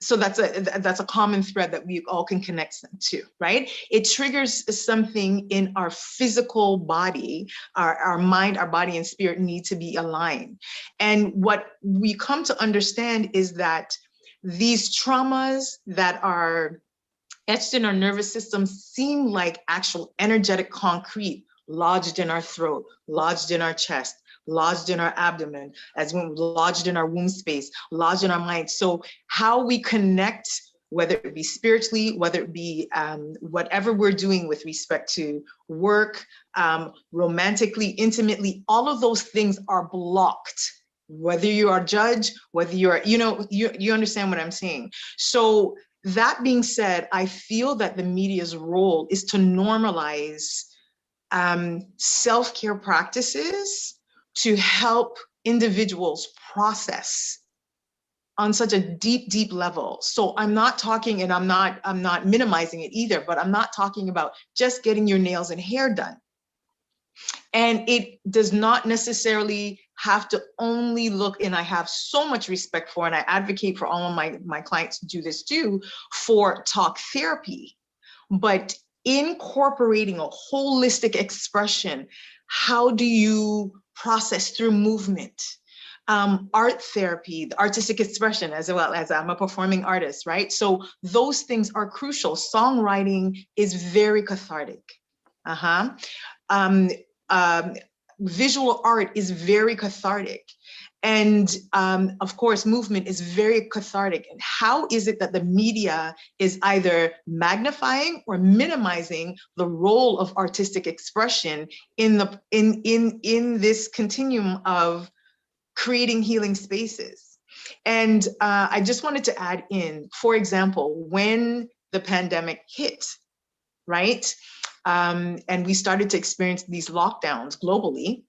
So that's a common thread that we all can connect to, right? It triggers something in our physical body, our mind, our body and spirit need to be aligned. And what we come to understand is that these traumas that are etched in our nervous system seem like actual energetic concrete lodged in our throat, lodged in our chest, lodged in our abdomen, as when lodged in our womb space, lodged in our mind. So how we connect, whether it be spiritually, whether it be whatever we're doing with respect to work, romantically, intimately, all of those things are blocked. Whether you are a judge, whether you're, you understand what I'm saying. So that being said, I feel that the media's role is to normalize self-care practices to help individuals process on such a deep, deep level. So I'm not talking, and I'm not minimizing it either, but I'm not talking about just getting your nails and hair done. And it does not necessarily have to only look, and I have so much respect for, and I advocate for all of my clients to do this too, for talk therapy, but incorporating a holistic expression. How do you process through movement? Art therapy, the artistic expression, as well as I'm a performing artist, right? So those things are crucial. Songwriting is very cathartic. Visual art is very cathartic. And of course, movement is very cathartic. And how is it that the media is either magnifying or minimizing the role of artistic expression in this continuum of creating healing spaces? And I just wanted to add in, for example, when the pandemic hit, right? And we started to experience these lockdowns globally,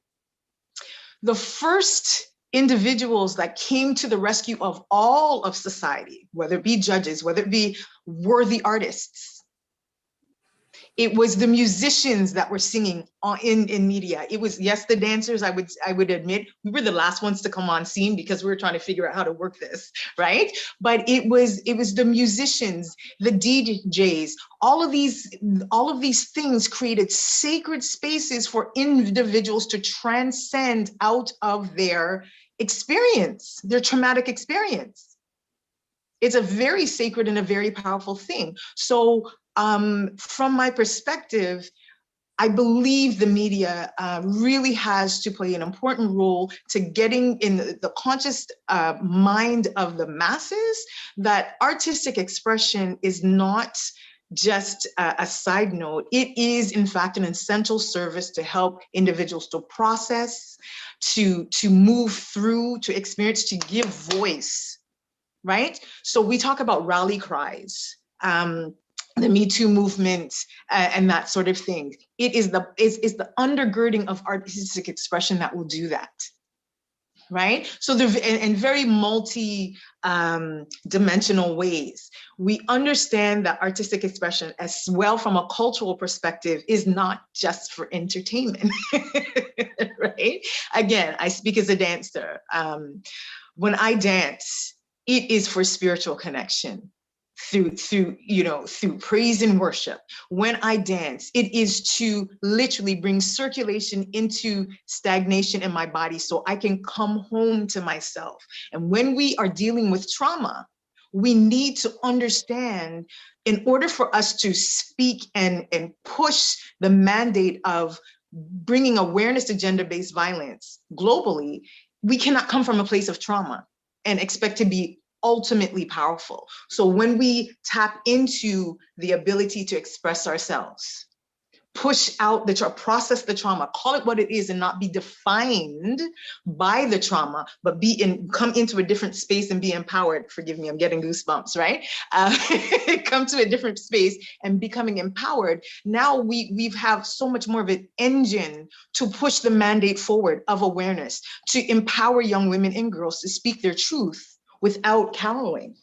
the first individuals that came to the rescue of all of society, whether it be judges, whether it be worthy artists, it was the musicians that were singing in media. It was, yes, the dancers, I would admit, we were the last ones to come on scene because we were trying to figure out how to work this, right? But it was the musicians, the DJs, all of these things created sacred spaces for individuals to transcend out of their experience, their traumatic experience. It's a very sacred and a very powerful thing. So from my perspective, I believe the media really has to play an important role to getting in the conscious mind of the masses that artistic expression is not just a side note. It is, in fact, an essential service to help individuals to process, to move through, to experience, to give voice, right? So we talk about rally cries, the Me Too movement, and that sort of thing. It is the undergirding of artistic expression that will do that, right? So in very multi-dimensional ways, we understand that artistic expression as well from a cultural perspective is not just for entertainment, right? Again, I speak as a dancer. When I dance, it is for spiritual connection. Through praise and worship. When I dance, it is to literally bring circulation into stagnation in my body so I can come home to myself. And when we are dealing with trauma, we need to understand, in order for us to speak and push the mandate of bringing awareness to gender-based violence globally, we cannot come from a place of trauma and expect to be ultimately powerful. So when we tap into the ability to express ourselves, push out process the trauma, call it what it is, and not be defined by the trauma, but come into a different space and be empowered. Forgive me, I'm getting goosebumps, right? Come to a different space and becoming empowered. Now we have so much more of an engine to push the mandate forward of awareness, to empower young women and girls to speak their truth without cowering,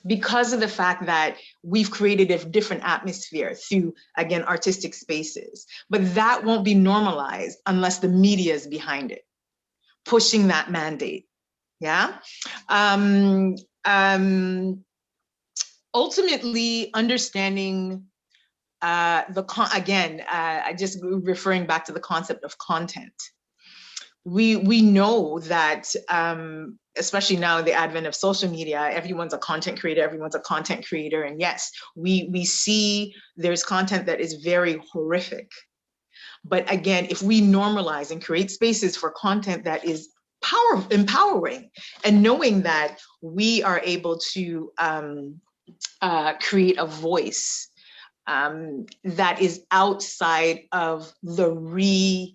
because of the fact that we've created a different atmosphere through, again, artistic spaces. But that won't be normalized unless the media is behind it, pushing that mandate, yeah? Ultimately, understanding I just referring back to the concept of content. We know that, especially now the advent of social media, everyone's a content creator, and yes, we see there's content that is very horrific. But again, if we normalize and create spaces for content that is empowering, and knowing that we are able to create a voice that is outside of the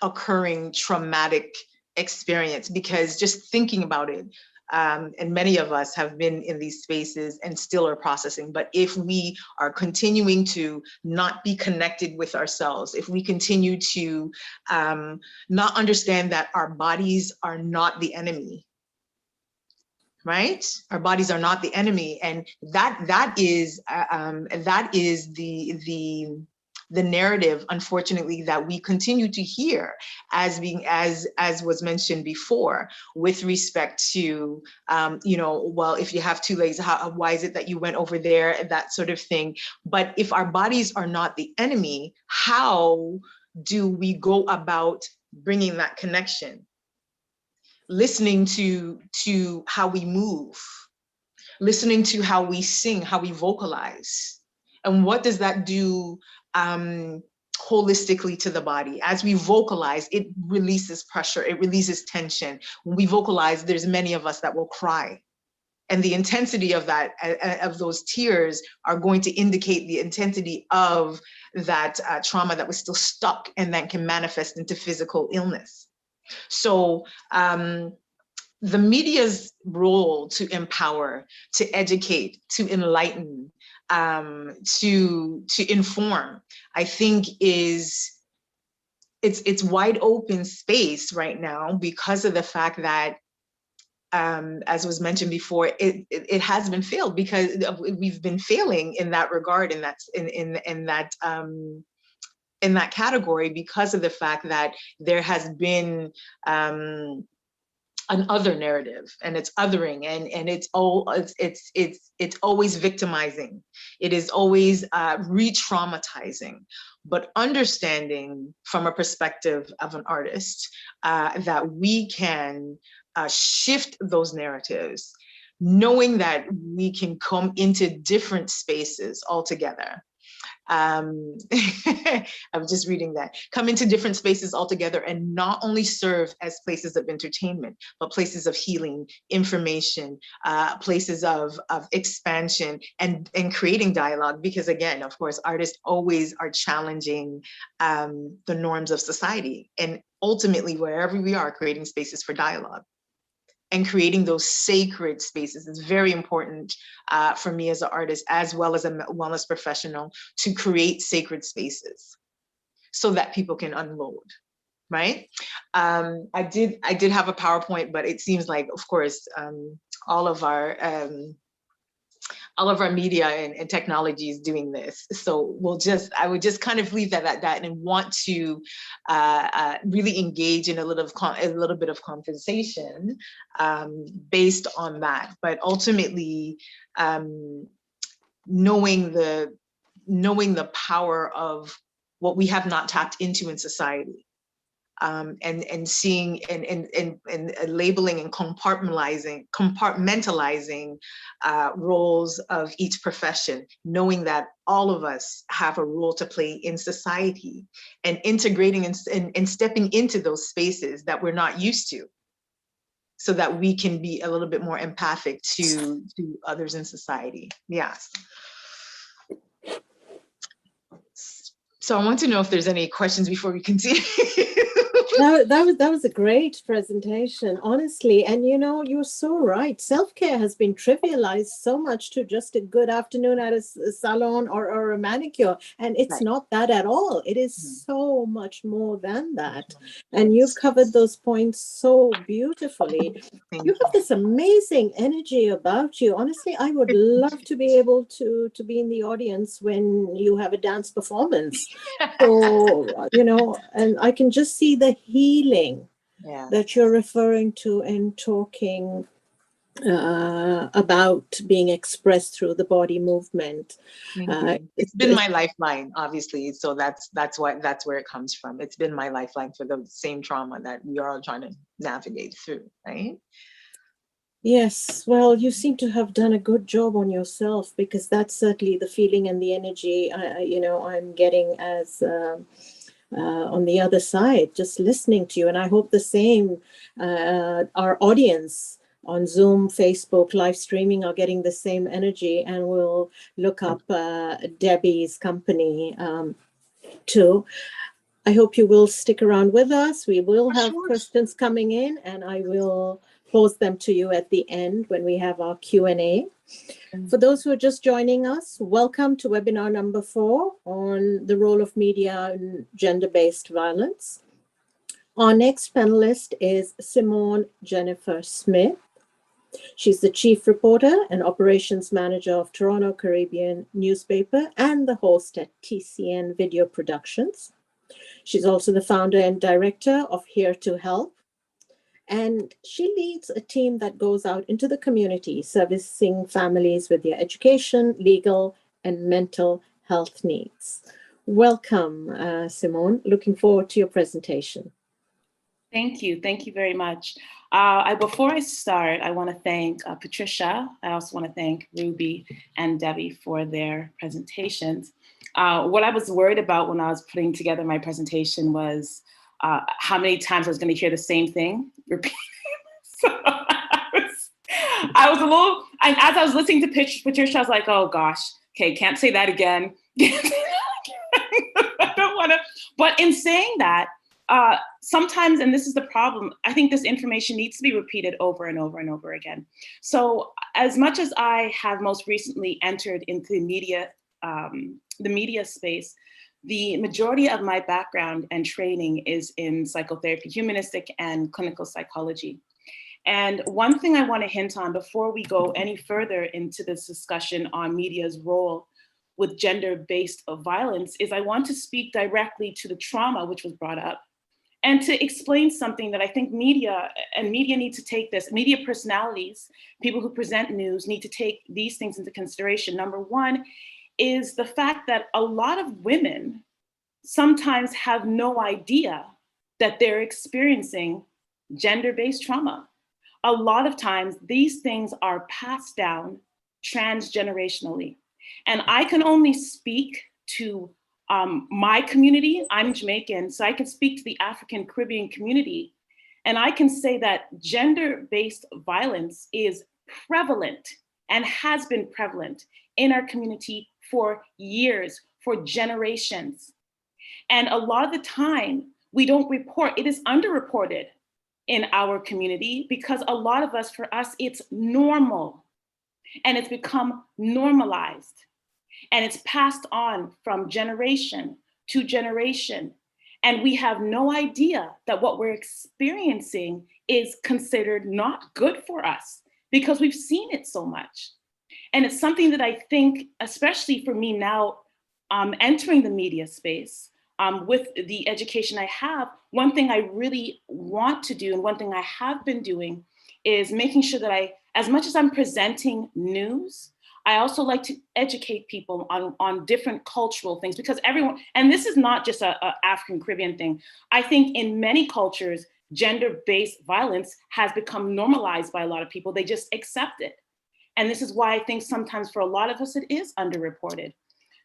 occurring traumatic experience, because just thinking about it, and many of us have been in these spaces and still are processing. But if we are continuing to not be connected with ourselves, if we continue to not understand that our bodies are not the enemy, right? Our bodies are not the enemy, and that is the narrative, unfortunately, that we continue to hear as being, as was mentioned before, with respect to, you know, well, if you have two legs, why is it that you went over there, that sort of thing. But if our bodies are not the enemy, how do we go about bringing that connection? Listening to how we move, listening to how we sing, how we vocalize. And what does that do holistically to the body? As we vocalize, it releases pressure, it releases tension. When we vocalize, there's many of us that will cry. And the intensity of that, of those tears, are going to indicate the intensity of that trauma that was still stuck and that can manifest into physical illness. So the media's role to empower, to educate, to enlighten, to inform, I think it's wide open space right now, because of the fact that, as was mentioned before, it has been failed, because we've been failing in that regard, and that's in that category, because of the fact that there has been an other narrative, and it's othering, and it's always victimizing. It is always re-traumatizing. But understanding from a perspective of an artist that we can shift those narratives, knowing that we can come into different spaces altogether. I was just reading that. Come into different spaces altogether, and not only serve as places of entertainment, but places of healing, information, places of expansion, and creating dialogue. Because again, of course, artists always are challenging the norms of society, and ultimately, wherever we are, creating spaces for dialogue. And creating those sacred spaces is very important for me as an artist, as well as a wellness professional, to create sacred spaces so that people can unload, right? I did have a PowerPoint, but it seems like, of course, all of our media and technology is doing this. So I would just kind of leave that at that, and want to really engage in a little bit of conversation based on that. But ultimately, knowing the power of what we have not tapped into in society. And seeing and labeling and compartmentalizing roles of each profession, knowing that all of us have a role to play in society, and integrating and stepping into those spaces that we're not used to, so that we can be a little bit more empathic to others in society. Yes. So I want to know if there's any questions before we continue. That was a great presentation, honestly. And you know, you're so right. Self-care has been trivialized so much to just a good afternoon at a salon or a manicure. And it's Right. not that at all. It is so much more than that. And you've covered those points so beautifully. You have this amazing energy about you. Honestly, I would love to be able to be in the audience when you have a dance performance. So, you know, and I can just see the healing that you're referring to in talking about being expressed through the body movement. It's been my lifeline, obviously. So that's where it comes from. It's been my lifeline for the same trauma that we are all trying to navigate through, right? Yes, well, you seem to have done a good job on yourself, because that's certainly the feeling and the energy, you know, I'm getting as on the other side, just listening to you. And I hope the same, our audience on Zoom, Facebook, live streaming are getting the same energy, and we'll look up Debbie's company too. I hope you will stick around with us. We will have questions coming in, and I will pose them to you at the end when we have our Q&A. For those who are just joining us, welcome to webinar number 4 on the role of media in gender-based violence. Our next panelist is Simone Jennifer Smith. She's the Chief Reporter and Operations Manager of Toronto Caribbean newspaper and the host at TCN Video Productions. She's also the founder and director of Here to Help. And she leads a team that goes out into the community, servicing families with their education, legal, and mental health needs. Welcome, Simone. Looking forward to your presentation. Thank you. Thank you very much. Before I start, I want to thank Patricia. I also want to thank Ruby and Debbie for their presentations. What I was worried about when I was putting together my presentation was how many times I was going to hear the same thing repeated. So I was a little, and as I was listening to Patricia, I was like, oh gosh, okay, can't say that again. I don't want to, but in saying that, sometimes, and this is the problem, I think this information needs to be repeated over and over and over again. So as much as I have most recently entered into the media space, the majority of my background and training is in psychotherapy, humanistic and clinical psychology. And one thing I want to hint on before we go any further into this discussion on media's role with gender-based violence is I want to speak directly to the trauma which was brought up, and to explain something that I think media need to take this, media personalities, people who present news need to take these things into consideration. Number one is the fact that a lot of women sometimes have no idea that they're experiencing gender-based trauma. A lot of times these things are passed down transgenerationally. And I can only speak to my community. I'm Jamaican, so I can speak to the African Caribbean community. And I can say that gender-based violence is prevalent and has been prevalent in our community for years, for generations. And a lot of the time we don't report, it is underreported in our community because a lot of us, for us, it's normal and it's become normalized. And it's passed on from generation to generation. And we have no idea that what we're experiencing is considered not good for us because we've seen it so much. And it's something that I think, especially for me now, entering the media space, with the education I have, one thing I really want to do and one thing I have been doing is making sure that as much as I'm presenting news, I also like to educate people on different cultural things because everyone, and this is not just a African Caribbean thing. I think in many cultures, gender-based violence has become normalized by a lot of people. They just accept it. And this is why I think sometimes for a lot of us, it is underreported.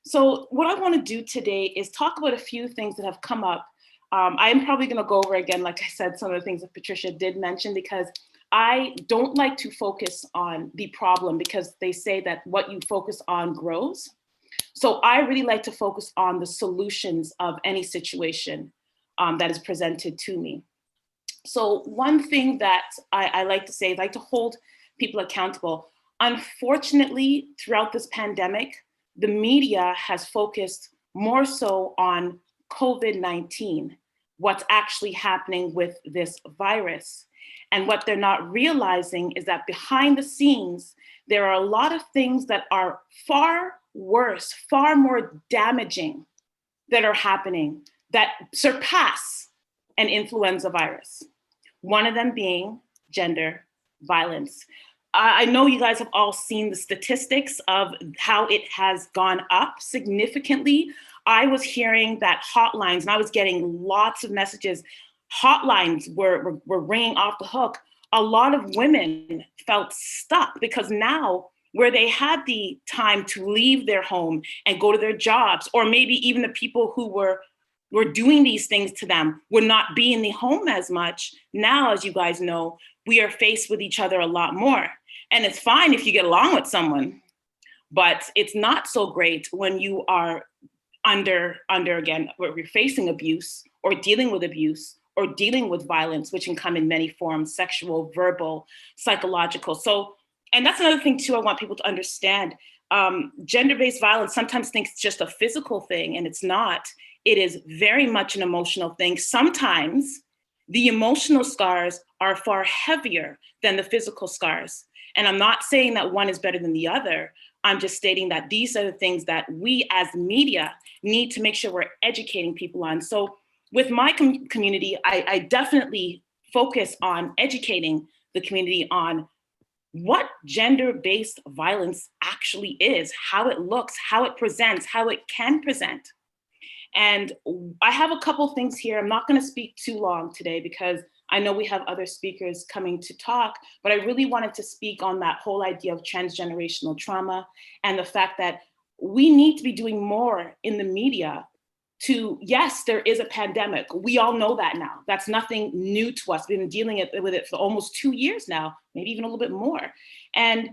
So what I want to do today is talk about a few things that have come up. I am probably going to go over again, like I said, some of the things that Patricia did mention, because I don't like to focus on the problem because they say that what you focus on grows. So I really like to focus on the solutions of any situation that is presented to me. So one thing that I like to say is I like to hold people accountable. Unfortunately, throughout this pandemic, the media has focused more so on COVID-19, what's actually happening with this virus. And what they're not realizing is that behind the scenes, there are a lot of things that are far worse, far more damaging that are happening that surpass an influenza virus. One of them being gender violence. I know you guys have all seen the statistics of how it has gone up significantly. I was hearing that hotlines, and I was getting lots of messages, hotlines were ringing off the hook. A lot of women felt stuck because now where they had the time to leave their home and go to their jobs, or maybe even the people who were doing these things to them would not be in the home as much. Now, as you guys know, we are faced with each other a lot more. And it's fine if you get along with someone, but it's not so great when you are under again, where you're facing abuse or dealing with abuse or dealing with violence, which can come in many forms, sexual, verbal, psychological. So, and that's another thing too, I want people to understand. Gender-based violence sometimes thinks it's just a physical thing, and it's not. It is very much an emotional thing. Sometimes the emotional scars are far heavier than the physical scars. And I'm not saying that one is better than the other. I'm just stating that these are the things that we as media need to make sure we're educating people on. So with my community, I definitely focus on educating the community on what gender-based violence actually is, how it looks, how it presents, how it can present. And I have a couple things here. I'm not going to speak too long today because I know we have other speakers coming to talk, but I really wanted to speak on that whole idea of transgenerational trauma and the fact that we need to be doing more in the media to, yes, there is a pandemic. We all know that now. That's nothing new to us. We've been dealing with it for almost 2 years now, maybe even a little bit more. And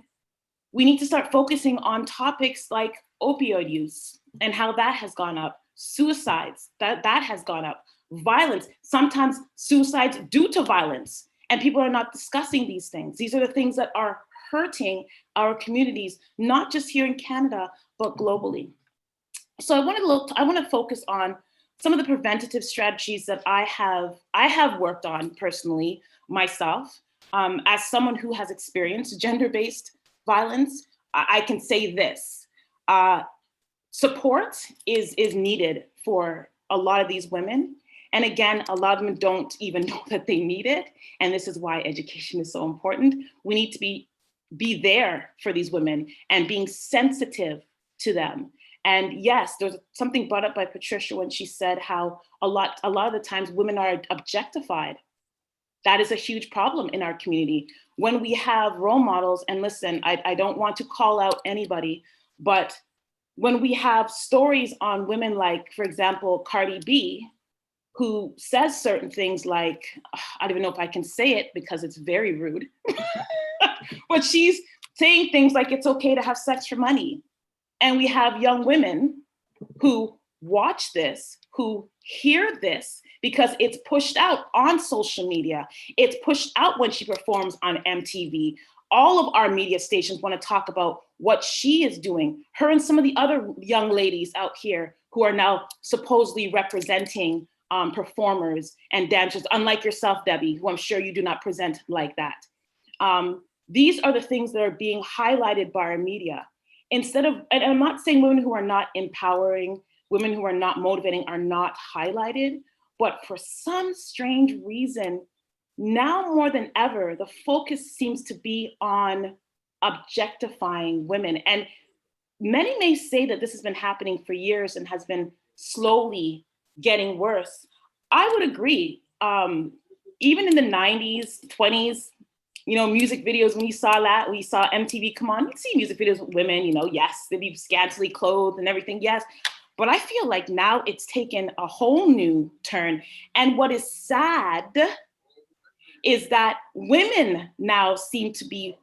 we need to start focusing on topics like opioid use and how that has gone up, suicides, that has gone up, violence, sometimes suicides due to violence, and people are not discussing these things. These are the things that are hurting our communities, not just here in Canada, but globally. So I want to focus on some of the preventative strategies that I have worked on personally myself. As someone who has experienced gender-based violence, I can say this: support is needed for a lot of these women. And again, a lot of them don't even know that they need it. And this is why education is so important. We need to be there for these women and being sensitive to them. And yes, there's something brought up by Patricia when she said how a lot of the times women are objectified. That is a huge problem in our community. When we have role models, and listen, I don't want to call out anybody, but when we have stories on women like, for example, Cardi B, who says certain things like, I don't even know if I can say it because it's very rude, but she's saying things like it's okay to have sex for money. And we have young women who watch this, who hear this, because it's pushed out on social media. It's pushed out when she performs on MTV. All of our media stations want to talk about what she is doing. Her and some of the other young ladies out here who are now supposedly representing performers and dancers, unlike yourself, Debbie, who I'm sure you do not present like that. These are the things that are being highlighted by our media. Instead of, and I'm not saying women who are not empowering, women who are not motivating are not highlighted, but for some strange reason, now more than ever, the focus seems to be on objectifying women. And many may say that this has been happening for years and has been slowly getting worse. I would agree. Even in the 90s, 20s, you know, music videos, when you saw that, we saw MTV come on, you'd see music videos with women, you know, yes, they'd be scantily clothed and everything, yes. But I feel like now it's taken a whole new turn. And what is sad is that women now seem to be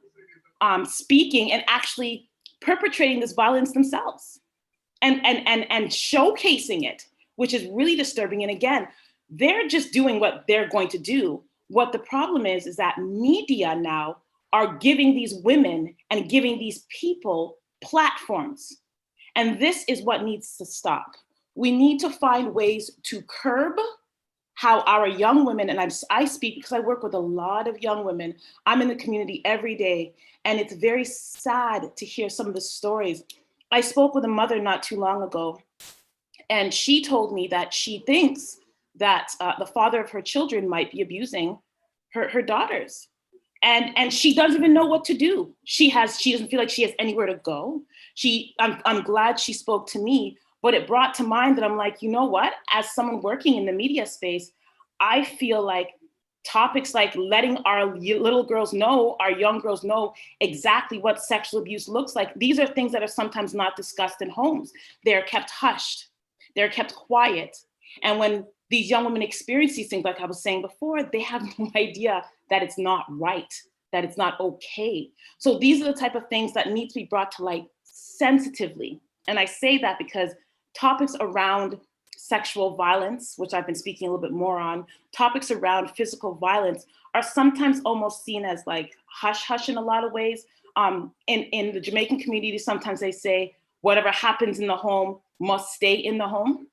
speaking and actually perpetrating this violence themselves and showcasing it, which is really disturbing. And again, they're just doing what they're going to do. What the problem is that media now are giving these women and giving these people platforms. And this is what needs to stop. We need to find ways to curb how our young women, and I speak because I work with a lot of young women. I'm in the community every day, and it's very sad to hear some of the stories. I spoke with a mother not too long ago, and she told me that she thinks that the father of her children might be abusing her daughters. And she doesn't even know what to do. She doesn't feel like she has anywhere to go. I'm glad she spoke to me, but it brought to mind that I'm like, you know what? As someone working in the media space, I feel like topics like letting our little girls know, our young girls know exactly what sexual abuse looks like. These are things that are sometimes not discussed in homes. They're kept hushed. They're kept quiet. And when these young women experience these things, like I was saying before, they have no idea that it's not right, that it's not okay. So these are the type of things that need to be brought to light sensitively. And I say that because topics around sexual violence, which I've been speaking a little bit more on, topics around physical violence are sometimes almost seen as like hush hush in a lot of ways. In the Jamaican community, sometimes they say, whatever happens in the home must stay in the home.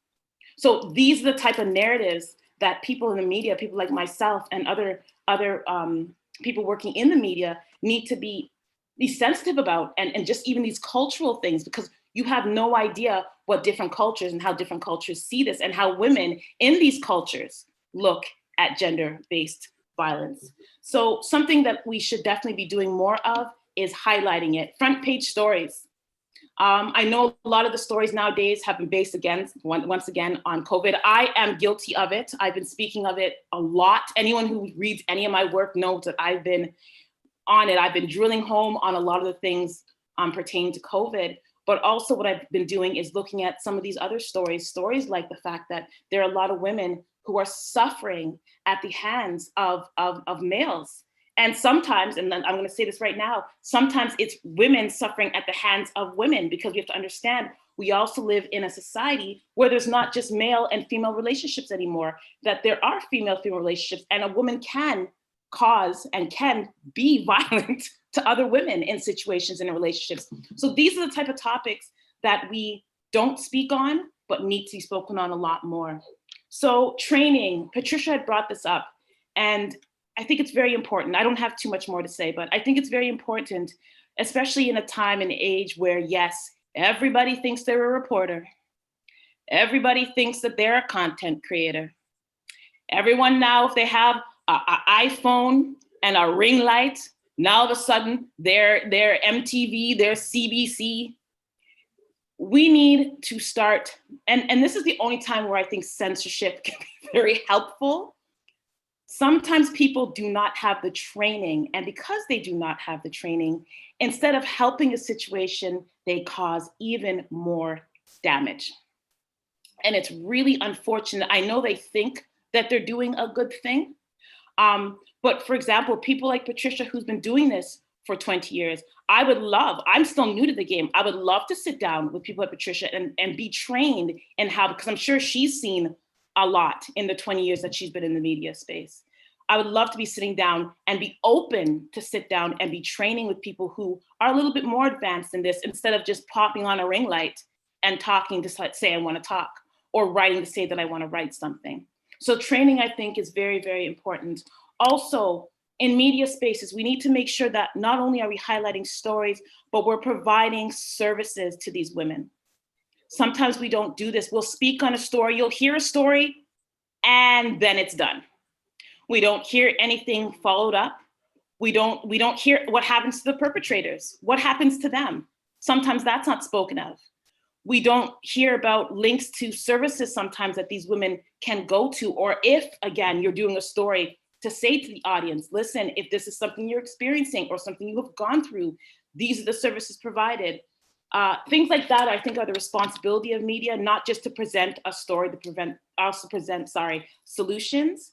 So these are the type of narratives that people in the media, people like myself and other people working in the media need to be sensitive about, and just even these cultural things, because you have no idea what different cultures and how different cultures see this and how women in these cultures look at gender-based violence. So something that we should definitely be doing more of is highlighting it. Front page stories. I know a lot of the stories nowadays have been based once again on COVID. I am guilty of it. I've been speaking of it a lot. Anyone who reads any of my work knows that I've been on it. I've been drilling home on a lot of the things pertaining to COVID. But also what I've been doing is looking at some of these other stories like the fact that there are a lot of women who are suffering at the hands of males. And sometimes, and I'm going to say this right now, sometimes it's women suffering at the hands of women, because we have to understand we also live in a society where there's not just male and female relationships anymore, that there are female-female relationships, and a woman can cause and can be violent to other women in situations and in relationships. So these are the type of topics that we don't speak on, but need to be spoken on a lot more. So training, Patricia had brought this up, and I think it's very important. I don't have too much more to say, but I think it's very important, especially in a time and age where, yes, everybody thinks they're a reporter. Everybody thinks that they're a content creator. Everyone now, if they have an iPhone and a ring light, now all of a sudden they're MTV, they're CBC. We need to start, and this is the only time where I think censorship can be very helpful. Sometimes people do not have the training, and because they do not have the training, instead of helping a situation, they cause even more damage. And it's really unfortunate. I know they think that they're doing a good thing. But for example, people like Patricia, who's been doing this for 20 years, I'm still new to the game. I would love to sit down with people like Patricia and be trained in how, because I'm sure she's seen a lot in the 20 years that she's been in the media space. I would love to be sitting down and be open to sit down and be training with people who are a little bit more advanced in this, instead of just popping on a ring light and talking to say I want to talk, or writing to say that I want to write something. So training, I think, is very, very important. Also, in media spaces, we need to make sure that not only are we highlighting stories, but we're providing services to these women. Sometimes we don't do this. We'll speak on a story, you'll hear a story, and then it's done. We don't hear anything followed up. We don't hear what happens to the perpetrators. What happens to them? Sometimes that's not spoken of. We don't hear about links to services sometimes that these women can go to, or if, again, you're doing a story, to say to the audience, listen, if this is something you're experiencing or something you have gone through, these are the services provided. Things like that, I think, are the responsibility of media, not just to present a story, also present solutions.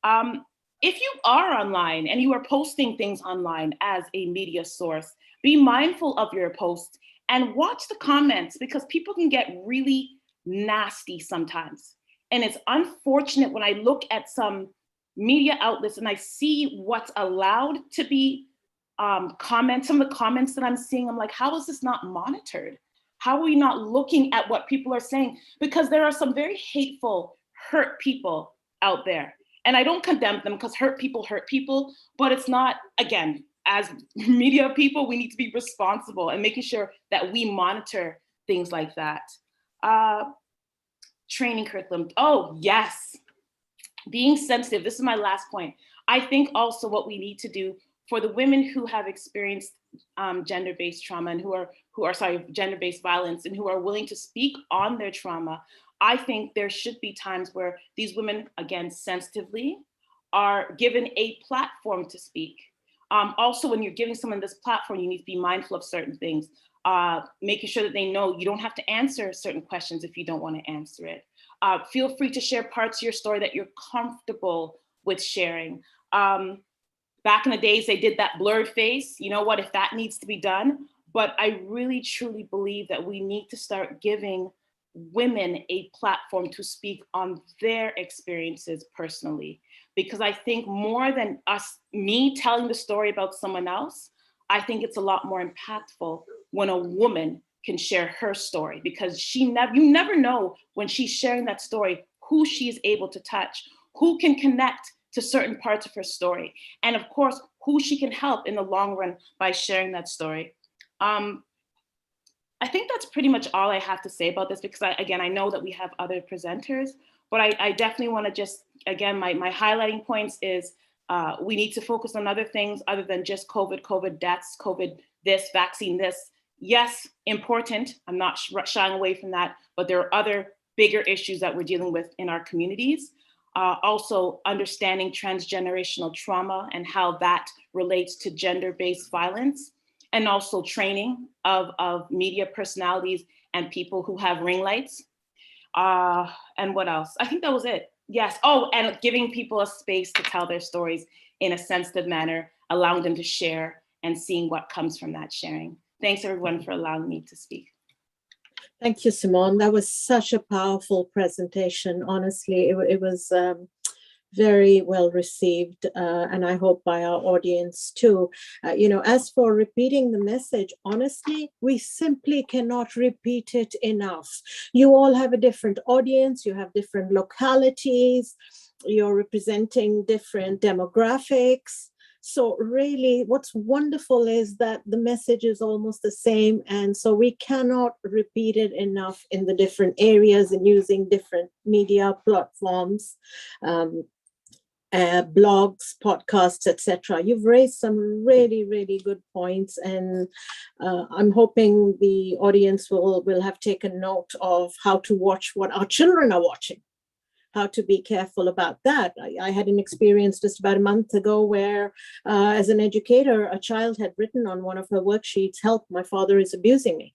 If you are online and you are posting things online as a media source, be mindful of your posts and watch the comments, because people can get really nasty sometimes. And it's unfortunate when I look at some media outlets and I see what's allowed to be comments, some of the comments that I'm seeing, I'm like, how is this not monitored? How are we not looking at what people are saying? Because there are some very hateful, hurt people out there. And I don't condemn them, because hurt people, but it's not, again, as media people, we need to be responsible and making sure that we monitor things like that. Training curriculum, oh yes. Being sensitive, this is my last point. I think also what we need to do for the women who have experienced gender-based trauma and who are gender-based violence, and who are willing to speak on their trauma, I think there should be times where these women, again, sensitively, are given a platform to speak. Also, when you're giving someone this platform, you need to be mindful of certain things, making sure that they know you don't have to answer certain questions if you don't want to answer it. Feel free to share parts of your story that you're comfortable with sharing. Back in the days, they did that blurred face. You know what, if that needs to be done, but I really truly believe that we need to start giving women a platform to speak on their experiences personally. Because I think more than me telling the story about someone else, I think it's a lot more impactful when a woman can share her story, because you never know when she's sharing that story, who she's able to touch, who can connect to certain parts of her story, and of course, who she can help in the long run by sharing that story. I think that's pretty much all I have to say about this, because I know that we have other presenters, but I definitely want to just, again, my highlighting points is we need to focus on other things other than just COVID deaths, COVID this, vaccine this. Yes, important. I'm not shying away from that, but there are other bigger issues that we're dealing with in our communities. Also understanding transgenerational trauma and how that relates to gender-based violence, and also training of media personalities and people who have ring lights. And what else? I think that was it. Yes. Oh, and giving people a space to tell their stories in a sensitive manner, allowing them to share and seeing what comes from that sharing. Thanks everyone for allowing me to speak. Thank you, Simone. That was such a powerful presentation. Honestly, it was very well received, and I hope by our audience too. As for repeating the message, honestly, we simply cannot repeat it enough. You all have a different audience, you have different localities, you're representing different demographics. So really what's wonderful is that the message is almost the same, and so we cannot repeat it enough in the different areas and using different media platforms, blogs, podcasts, etc. You've raised some really, really good points, and I'm hoping the audience will have taken note of how to watch what our children are watching, how to be careful about that. I had an experience just about a month ago where, as an educator, a child had written on one of her worksheets, "Help, my father is abusing me."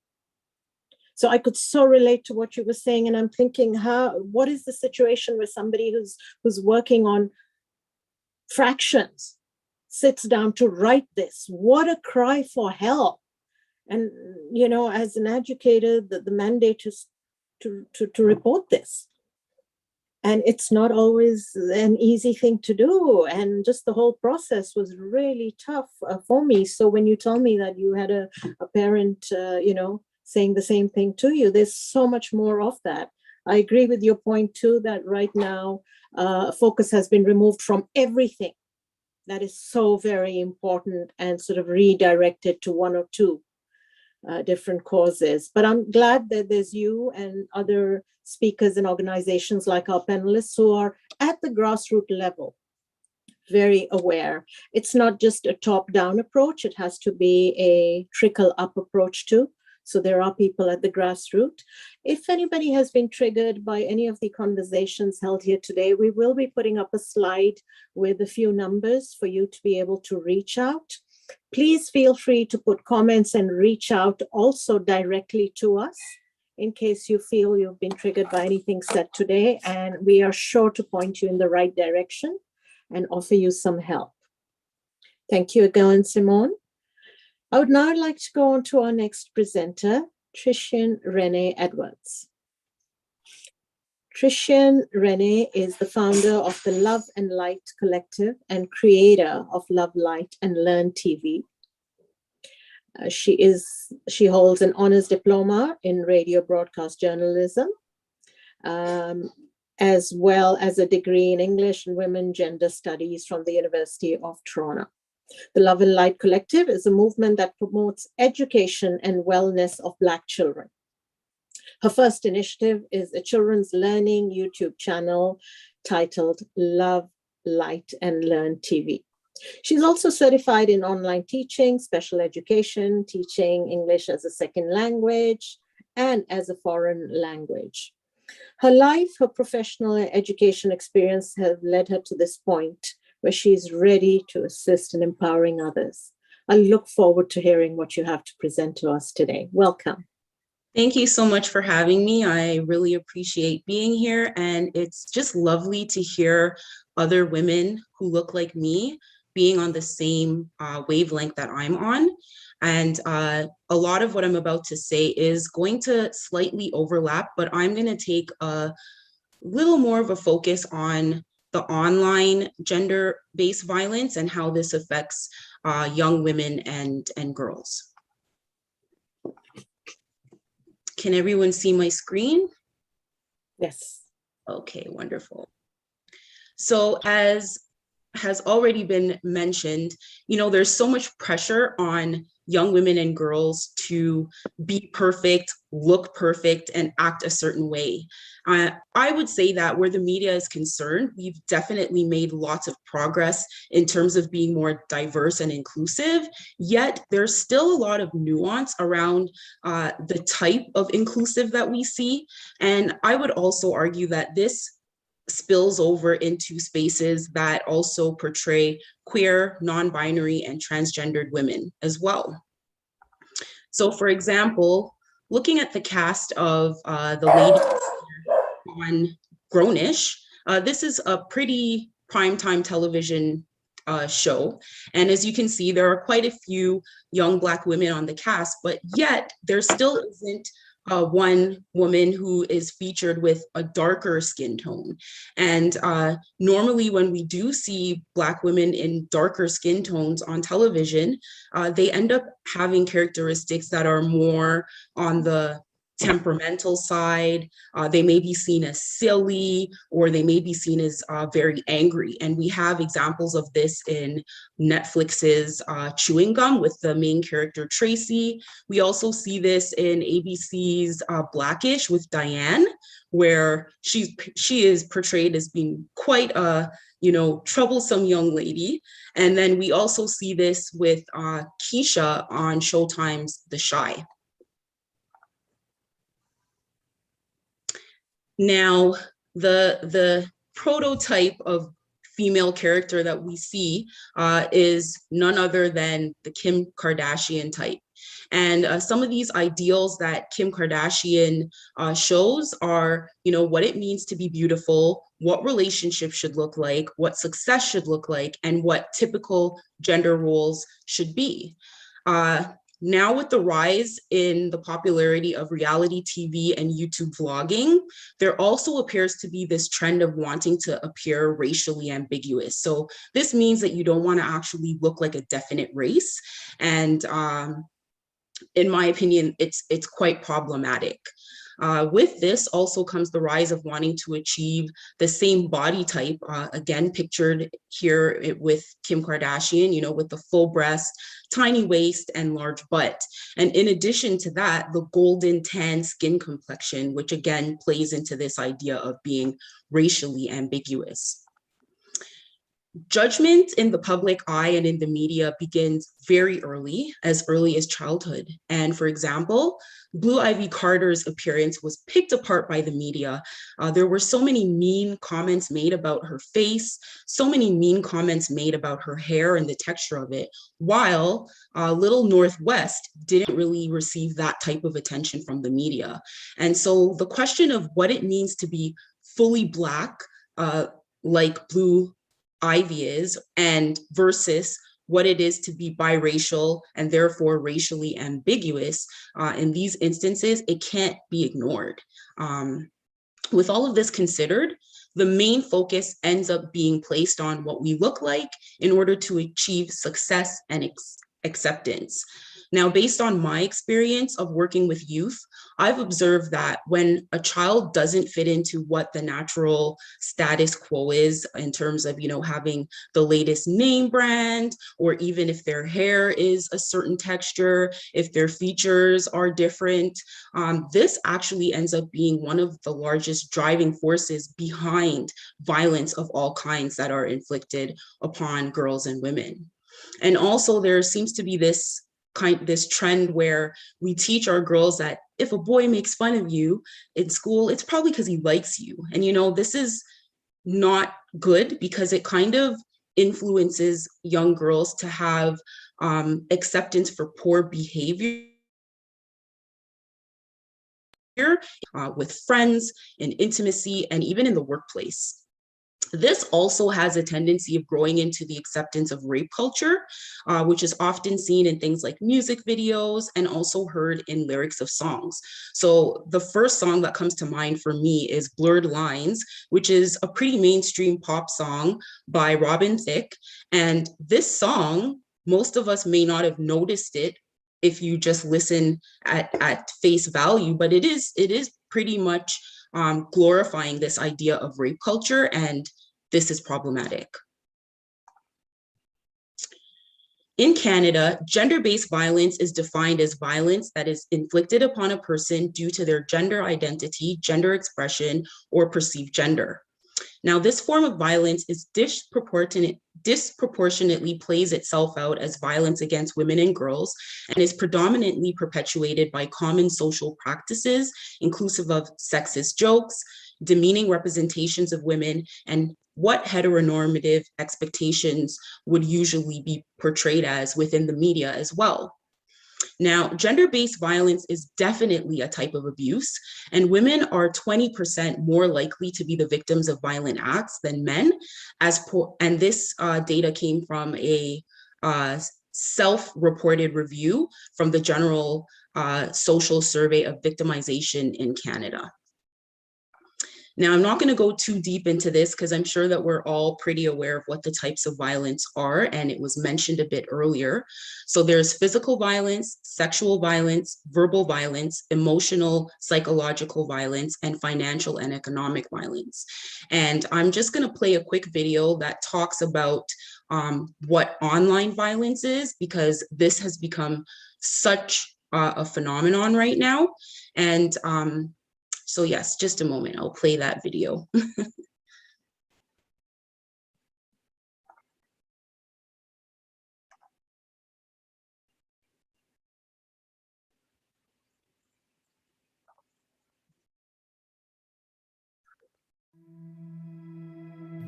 So I could so relate to what you were saying, and I'm thinking, what is the situation where somebody who's working on fractions sits down to write this? What a cry for help. And as an educator, the mandate is to report this. And it's not always an easy thing to do. And just the whole process was really tough for me. So when you tell me that you had a parent, saying the same thing to you, there's so much more of that. I agree with your point too, that right now focus has been removed from everything that is so very important and sort of redirected to one or two different causes. But I'm glad that there's you and other speakers and organizations like our panelists who are at the grassroots level, very aware. It's not just a top-down approach, it has to be a trickle-up approach too. So there are people at the grassroots. If anybody has been triggered by any of the conversations held here today, we will be putting up a slide with a few numbers for you to be able to reach out. Please feel free to put comments and reach out also directly to us in case you feel you've been triggered by anything said today, and we are sure to point you in the right direction and offer you some help. Thank you again, Simone. I would now like to go on to our next presenter, Trician Renee Edwards. Trician Renee is the founder of the Love and Light Collective and creator of Love, Light and Learn TV. She holds an honors diploma in radio broadcast journalism, as well as a degree in English and Women Gender Studies from the University of Toronto. The Love and Light Collective is a movement that promotes education and wellness of Black children. Her first initiative is a children's learning YouTube channel titled Love, Light and Learn TV. She's also certified in online teaching, special education, teaching English as a second language, and as a foreign language. Her life, her professional education experience have led her to this point where she's ready to assist in empowering others. I look forward to hearing what you have to present to us today. Welcome. Thank you so much for having me. I really appreciate being here, and it's just lovely to hear other women who look like me being on the same wavelength that I'm on. And a lot of what I'm about to say is going to slightly overlap, but I'm going to take a little more of a focus on the online gender-based violence and how this affects young women and girls. Can everyone see my screen? Yes. Okay, wonderful. So as has already been mentioned, you know, there's so much pressure on young women and girls to be perfect, look perfect, and act a certain way. I would say that where the media is concerned, we've definitely made lots of progress in terms of being more diverse and inclusive, yet there's still a lot of nuance around the type of inclusive that we see. And I would also argue that this spills over into spaces that also portray queer, non-binary, and transgendered women as well. So for example, looking at the cast of the lady on Grownish, this is a pretty primetime television show. And as you can see, there are quite a few young Black women on the cast, but yet there still isn't one woman who is featured with a darker skin tone. And normally when we do see Black women in darker skin tones on television, they end up having characteristics that are more on the temperamental side. They may be seen as silly, or they may be seen as very angry. And we have examples of this in Netflix's Chewing Gum with the main character Tracy. We also see this in ABC's Blackish with Diane, where she is portrayed as being quite a, you know, troublesome young lady. And then we also see this with Keisha on Showtime's The Chi. Now, the prototype of female character that we see is none other than the Kim Kardashian type. And some of these ideals that Kim Kardashian shows are, you know, what it means to be beautiful, what relationships should look like, what success should look like, and what typical gender roles should be. Now with the rise in the popularity of reality TV and YouTube vlogging, there also appears to be this trend of wanting to appear racially ambiguous. So this means that you don't want to actually look like a definite race. And in my opinion, it's quite problematic. With this also comes the rise of wanting to achieve the same body type, again, pictured here with Kim Kardashian, you know, with the full breast, tiny waist, and large butt. And in addition to that, the golden tan skin complexion, which again plays into this idea of being racially ambiguous. Judgment in the public eye and in the media begins very early as childhood. And for example, Blue Ivy Carter's appearance was picked apart by the media. There were so many mean comments made about her face, so many mean comments made about her hair and the texture of it, while Little Northwest didn't really receive that type of attention from the media. And so the question of what it means to be fully Black, like Blue Ivy is, and versus what it is to be biracial and therefore racially ambiguous, in these instances, it can't be ignored. With all of this considered, the main focus ends up being placed on what we look like in order to achieve success and acceptance. Now, based on my experience of working with youth, I've observed that when a child doesn't fit into what the natural status quo is in terms of, you know, having the latest name brand, or even if their hair is a certain texture, if their features are different, this actually ends up being one of the largest driving forces behind violence of all kinds that are inflicted upon girls and women. And also there seems to be this trend where we teach our girls that if a boy makes fun of you in school, it's probably because he likes you. And, you know, this is not good because it kind of influences young girls to have acceptance for poor behavior with friends, in intimacy, and even in the workplace. This also has a tendency of growing into the acceptance of rape culture, which is often seen in things like music videos and also heard in lyrics of songs. So the first song that comes to mind for me is Blurred Lines, which is a pretty mainstream pop song by Robin Thicke. And this song, most of us may not have noticed it if you just listen at face value, but it is pretty much glorifying this idea of rape culture, and this is problematic. In Canada, gender-based violence is defined as violence that is inflicted upon a person due to their gender identity, gender expression, or perceived gender. Now, this form of violence is disproportionately plays itself out as violence against women and girls, and is predominantly perpetuated by common social practices, inclusive of sexist jokes, demeaning representations of women, and what heteronormative expectations would usually be portrayed as within the media as well. Now, gender-based violence is definitely a type of abuse, and women are 20% more likely to be the victims of violent acts than men, and this data came from a self-reported review from the General Social Survey of Victimization in Canada. Now, I'm not going to go too deep into this because I'm sure that we're all pretty aware of what the types of violence are, and it was mentioned a bit earlier. So there's physical violence, sexual violence, verbal violence, emotional, psychological violence, and financial and economic violence. And I'm just going to play a quick video that talks about what online violence is, because this has become such a phenomenon right now. And so yes, just a moment, I'll play that video.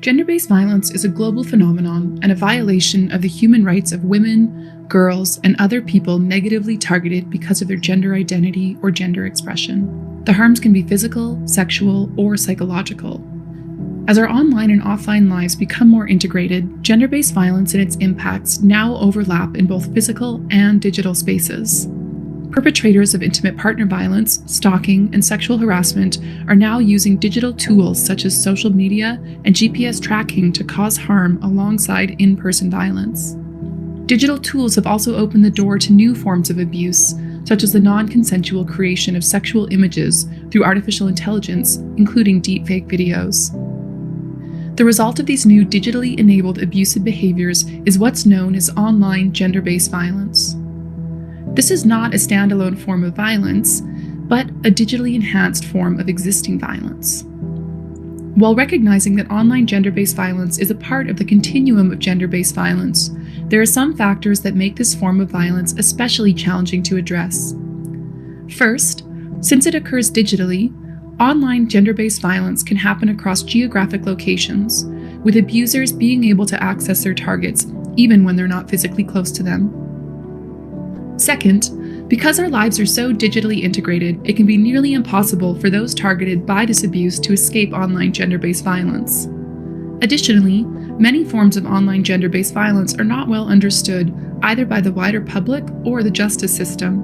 Gender-based violence is a global phenomenon and a violation of the human rights of women, girls, and other people negatively targeted because of their gender identity or gender expression. The harms can be physical, sexual, or psychological. As our online and offline lives become more integrated, gender-based violence and its impacts now overlap in both physical and digital spaces. Perpetrators of intimate partner violence, stalking, and sexual harassment are now using digital tools such as social media and GPS tracking to cause harm alongside in-person violence. Digital tools have also opened the door to new forms of abuse, such as the non-consensual creation of sexual images through artificial intelligence, including deepfake videos. The result of these new digitally enabled abusive behaviors is what's known as online gender-based violence. This is not a standalone form of violence, but a digitally enhanced form of existing violence. While recognizing that online gender-based violence is a part of the continuum of gender-based violence, there are some factors that make this form of violence especially challenging to address. First, since it occurs digitally, online gender-based violence can happen across geographic locations, with abusers being able to access their targets even when they're not physically close to them. Second, because our lives are so digitally integrated, it can be nearly impossible for those targeted by this abuse to escape online gender-based violence. Additionally, many forms of online gender-based violence are not well understood either by the wider public or the justice system.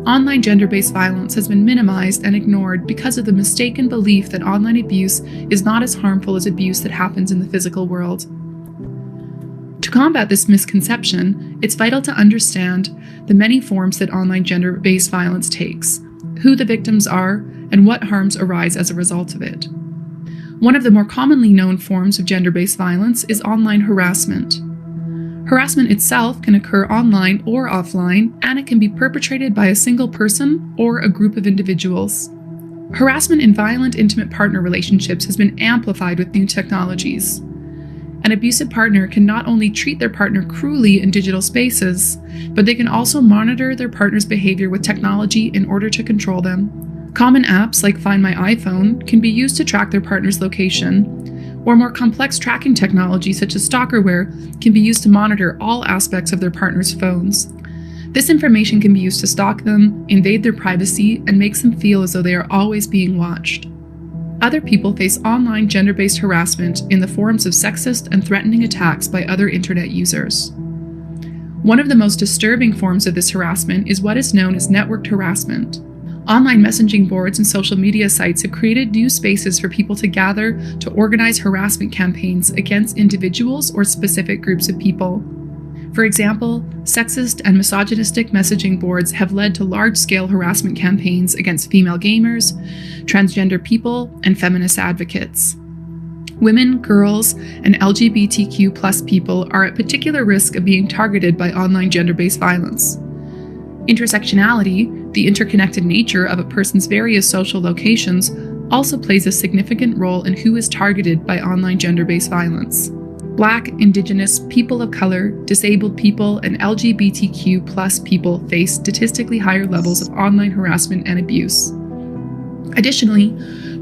Online gender-based violence has been minimized and ignored because of the mistaken belief that online abuse is not as harmful as abuse that happens in the physical world. To combat this misconception, it's vital to understand the many forms that online gender-based violence takes, who the victims are, and what harms arise as a result of it. One of the more commonly known forms of gender-based violence is online harassment. Harassment itself can occur online or offline, and it can be perpetrated by a single person or a group of individuals. Harassment in violent intimate partner relationships has been amplified with new technologies. An abusive partner can not only treat their partner cruelly in digital spaces, but they can also monitor their partner's behavior with technology in order to control them. Common apps like Find My iPhone can be used to track their partner's location, or more complex tracking technology such as stalkerware can be used to monitor all aspects of their partner's phones. This information can be used to stalk them, invade their privacy, and makes them feel as though they are always being watched. Other people face online gender-based harassment in the forms of sexist and threatening attacks by other internet users. One of the most disturbing forms of this harassment is what is known as networked harassment. Online messaging boards and social media sites have created new spaces for people to gather to organize harassment campaigns against individuals or specific groups of people. For example, sexist and misogynistic messaging boards have led to large-scale harassment campaigns against female gamers, transgender people, and feminist advocates. Women, girls, and LGBTQ+ people are at particular risk of being targeted by online gender-based violence. Intersectionality, the interconnected nature of a person's various social locations, also plays a significant role in who is targeted by online gender-based violence. Black, Indigenous, people of color, disabled people, and LGBTQ+ people face statistically higher levels of online harassment and abuse. Additionally,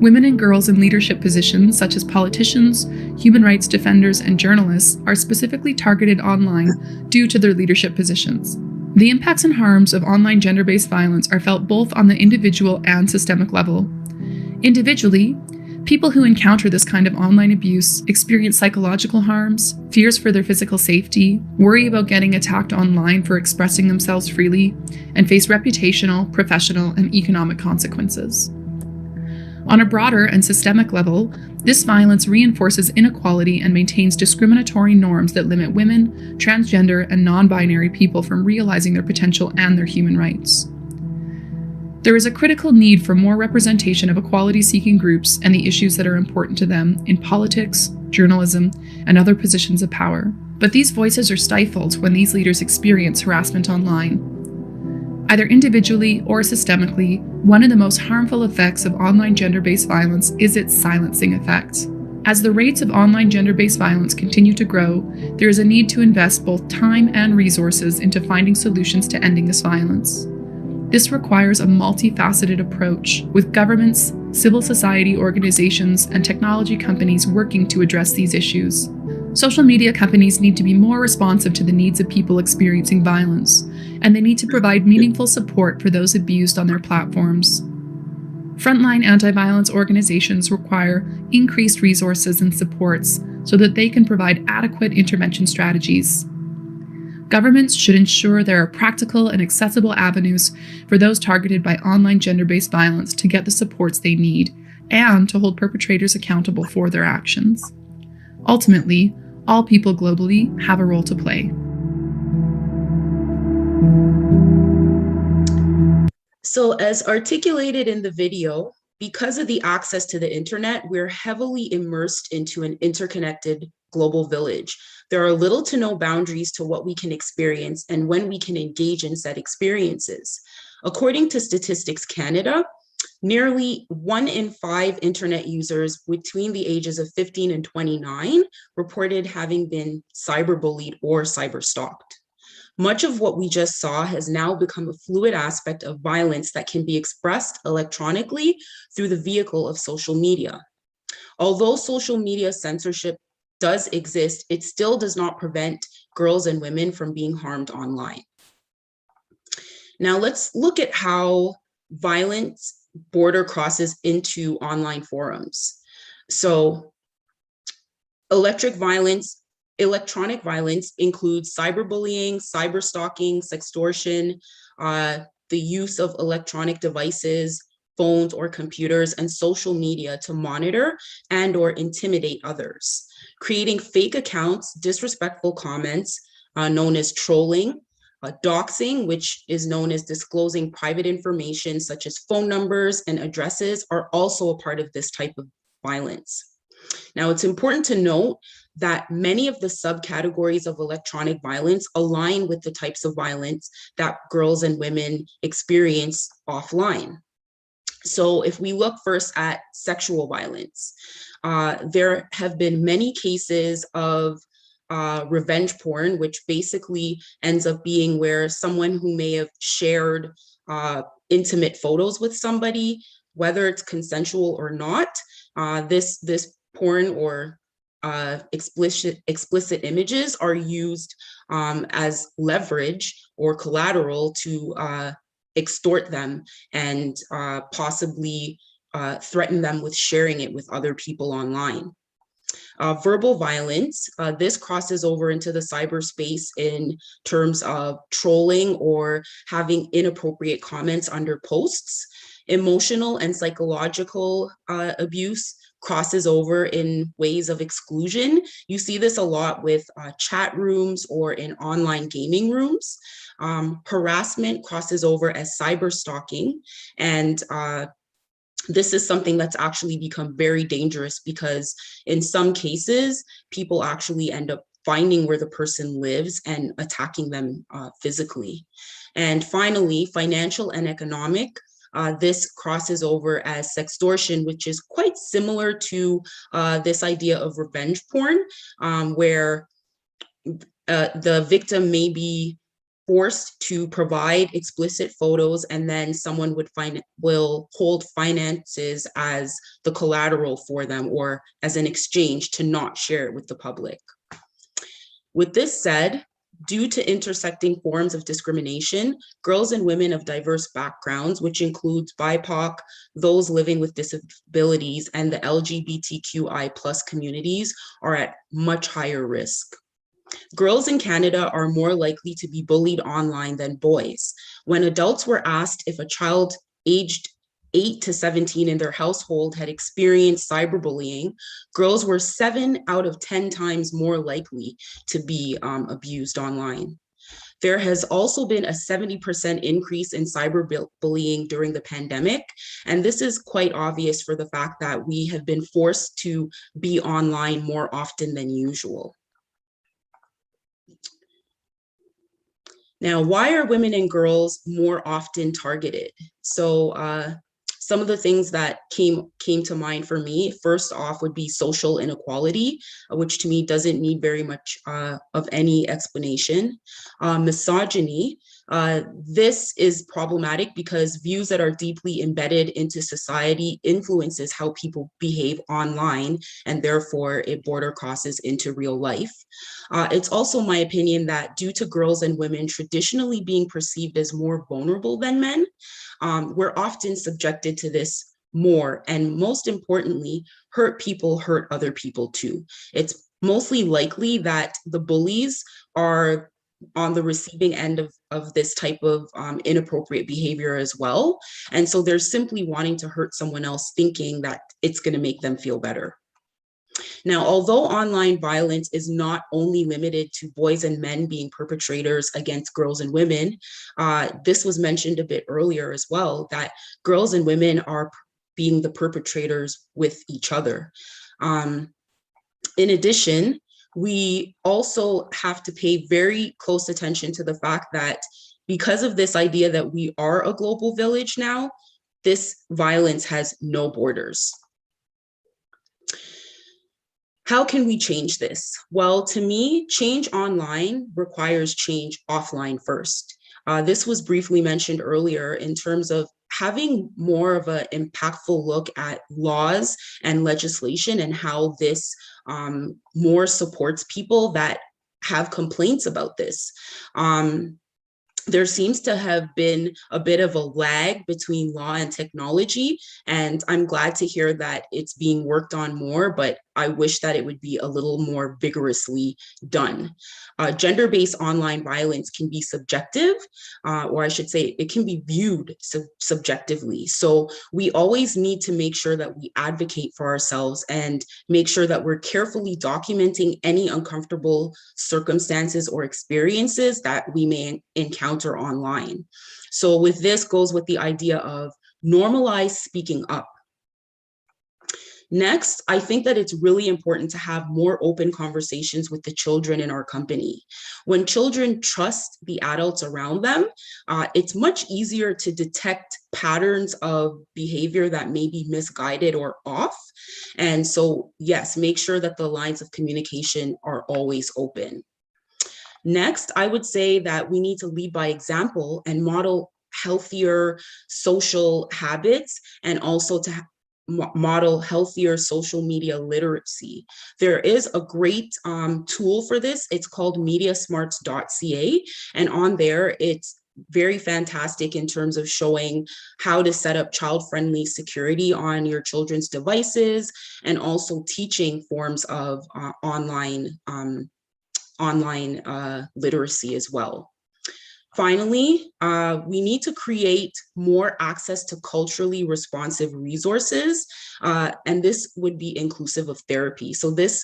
women and girls in leadership positions, such as politicians, human rights defenders, and journalists, are specifically targeted online due to their leadership positions. The impacts and harms of online gender-based violence are felt both on the individual and systemic level. Individually, people who encounter this kind of online abuse experience psychological harms, fears for their physical safety, worry about getting attacked online for expressing themselves freely, and face reputational, professional, and economic consequences. On a broader and systemic level, this violence reinforces inequality and maintains discriminatory norms that limit women, transgender, and non-binary people from realizing their potential and their human rights. There is a critical need for more representation of equality-seeking groups and the issues that are important to them in politics, journalism, and other positions of power. But these voices are stifled when these leaders experience harassment online. Either individually or systemically, one of the most harmful effects of online gender-based violence is its silencing effect. As the rates of online gender-based violence continue to grow, there is a need to invest both time and resources into finding solutions to ending this violence. This requires a multifaceted approach, with governments, civil society organizations, and technology companies working to address these issues. Social media companies need to be more responsive to the needs of people experiencing violence, and they need to provide meaningful support for those abused on their platforms. Frontline anti-violence organizations require increased resources and supports so that they can provide adequate intervention strategies. Governments should ensure there are practical and accessible avenues for those targeted by online gender-based violence to get the supports they need and to hold perpetrators accountable for their actions. Ultimately, all people globally have a role to play. So as articulated in the video, because of the access to the internet, we're heavily immersed into an interconnected global village. There are little to no boundaries to what we can experience and when we can engage in said experiences. According to Statistics Canada, nearly 1 in 5 internet users between the ages of 15 and 29 reported having been cyberbullied or cyberstalked. Much of what we just saw has now become a fluid aspect of violence that can be expressed electronically through the vehicle of social media. Although social media censorship does exist, it still does not prevent girls and women from being harmed online. Now let's look at how violence border crosses into online forums. So electronic violence includes cyberbullying, cyberstalking, sextortion, the use of electronic devices, phones or computers, and social media to monitor and or intimidate others, creating fake accounts, disrespectful comments, known as trolling, doxing, which is known as disclosing private information such as phone numbers and addresses, are also a part of this type of violence. Now, it's important to note that many of the subcategories of electronic violence align with the types of violence that girls and women experience offline. So if we look first at sexual violence, there have been many cases of revenge porn, which basically ends up being where someone who may have shared intimate photos with somebody, whether it's consensual or not, this porn or explicit images are used as leverage or collateral to extort them and possibly threaten them with sharing it with other people online. Verbal violence, this crosses over into the cyberspace in terms of trolling or having inappropriate comments under posts. Emotional and psychological abuse crosses over in ways of exclusion. You see this a lot with chat rooms or in online gaming rooms. Harassment crosses over as cyber stalking, and this is something that's actually become very dangerous because in some cases, people actually end up finding where the person lives and attacking them physically. And finally, financial and economic. This crosses over as sextortion, which is quite similar to this idea of revenge porn, where the victim may be forced to provide explicit photos, and then someone will hold finances as the collateral for them or as an exchange to not share it with the public. With this said, due to intersecting forms of discrimination, girls and women of diverse backgrounds, which includes BIPOC, those living with disabilities, and the LGBTQI+ communities, are at much higher risk. Girls in Canada are more likely to be bullied online than boys. When adults were asked if a child aged 8 to 17 in their household had experienced cyberbullying, girls were 7 out of 10 times more likely to be abused online. There has also been a 70% increase in cyberbullying during the pandemic, and this is quite obvious for the fact that we have been forced to be online more often than usual. Now, why are women and girls more often targeted? So some of the things that came to mind for me, first off, would be social inequality, which to me doesn't need very much of any explanation. Misogyny, this is problematic because views that are deeply embedded into society influences how people behave online, and therefore it border crosses into real life. It's also my opinion that due to girls and women traditionally being perceived as more vulnerable than men, we're often subjected to this more, and most importantly, hurt people hurt other people too. It's mostly likely that the bullies are on the receiving end of this type of inappropriate behavior as well. And so they're simply wanting to hurt someone else, thinking that it's going to make them feel better. Now, although online violence is not only limited to boys and men being perpetrators against girls and women, this was mentioned a bit earlier as well, that girls and women are being the perpetrators with each other. In addition, we also have to pay very close attention to the fact that because of this idea that we are a global village now, this violence has no borders. How can we change this? Well, to me, change online requires change offline first. This was briefly mentioned earlier in terms of having more of an impactful look at laws and legislation and how this more supports people that have complaints about this. There seems to have been a bit of a lag between law and technology, and I'm glad to hear that it's being worked on more, but I wish that it would be a little more vigorously done. Gender-based online violence can be subjective, or I should say it can be viewed subjectively. So we always need to make sure that we advocate for ourselves and make sure that we're carefully documenting any uncomfortable circumstances or experiences that we may encounter online. So with this goes with the idea of normalize speaking up. Next, I think that it's really important to have more open conversations with the children in our company. When children trust the adults around them, it's much easier to detect patterns of behavior that may be misguided or off. And so, yes, make sure that the lines of communication are always open. Next, I would say that we need to lead by example and model healthier social habits, and also to model healthier social media literacy. There is a great tool for this. It's called mediasmarts.ca, and on there, it's very fantastic in terms of showing how to set up child-friendly security on your children's devices, and also teaching forms of online literacy as well. Finally, we need to create more access to culturally responsive resources, and this would be inclusive of therapy. So this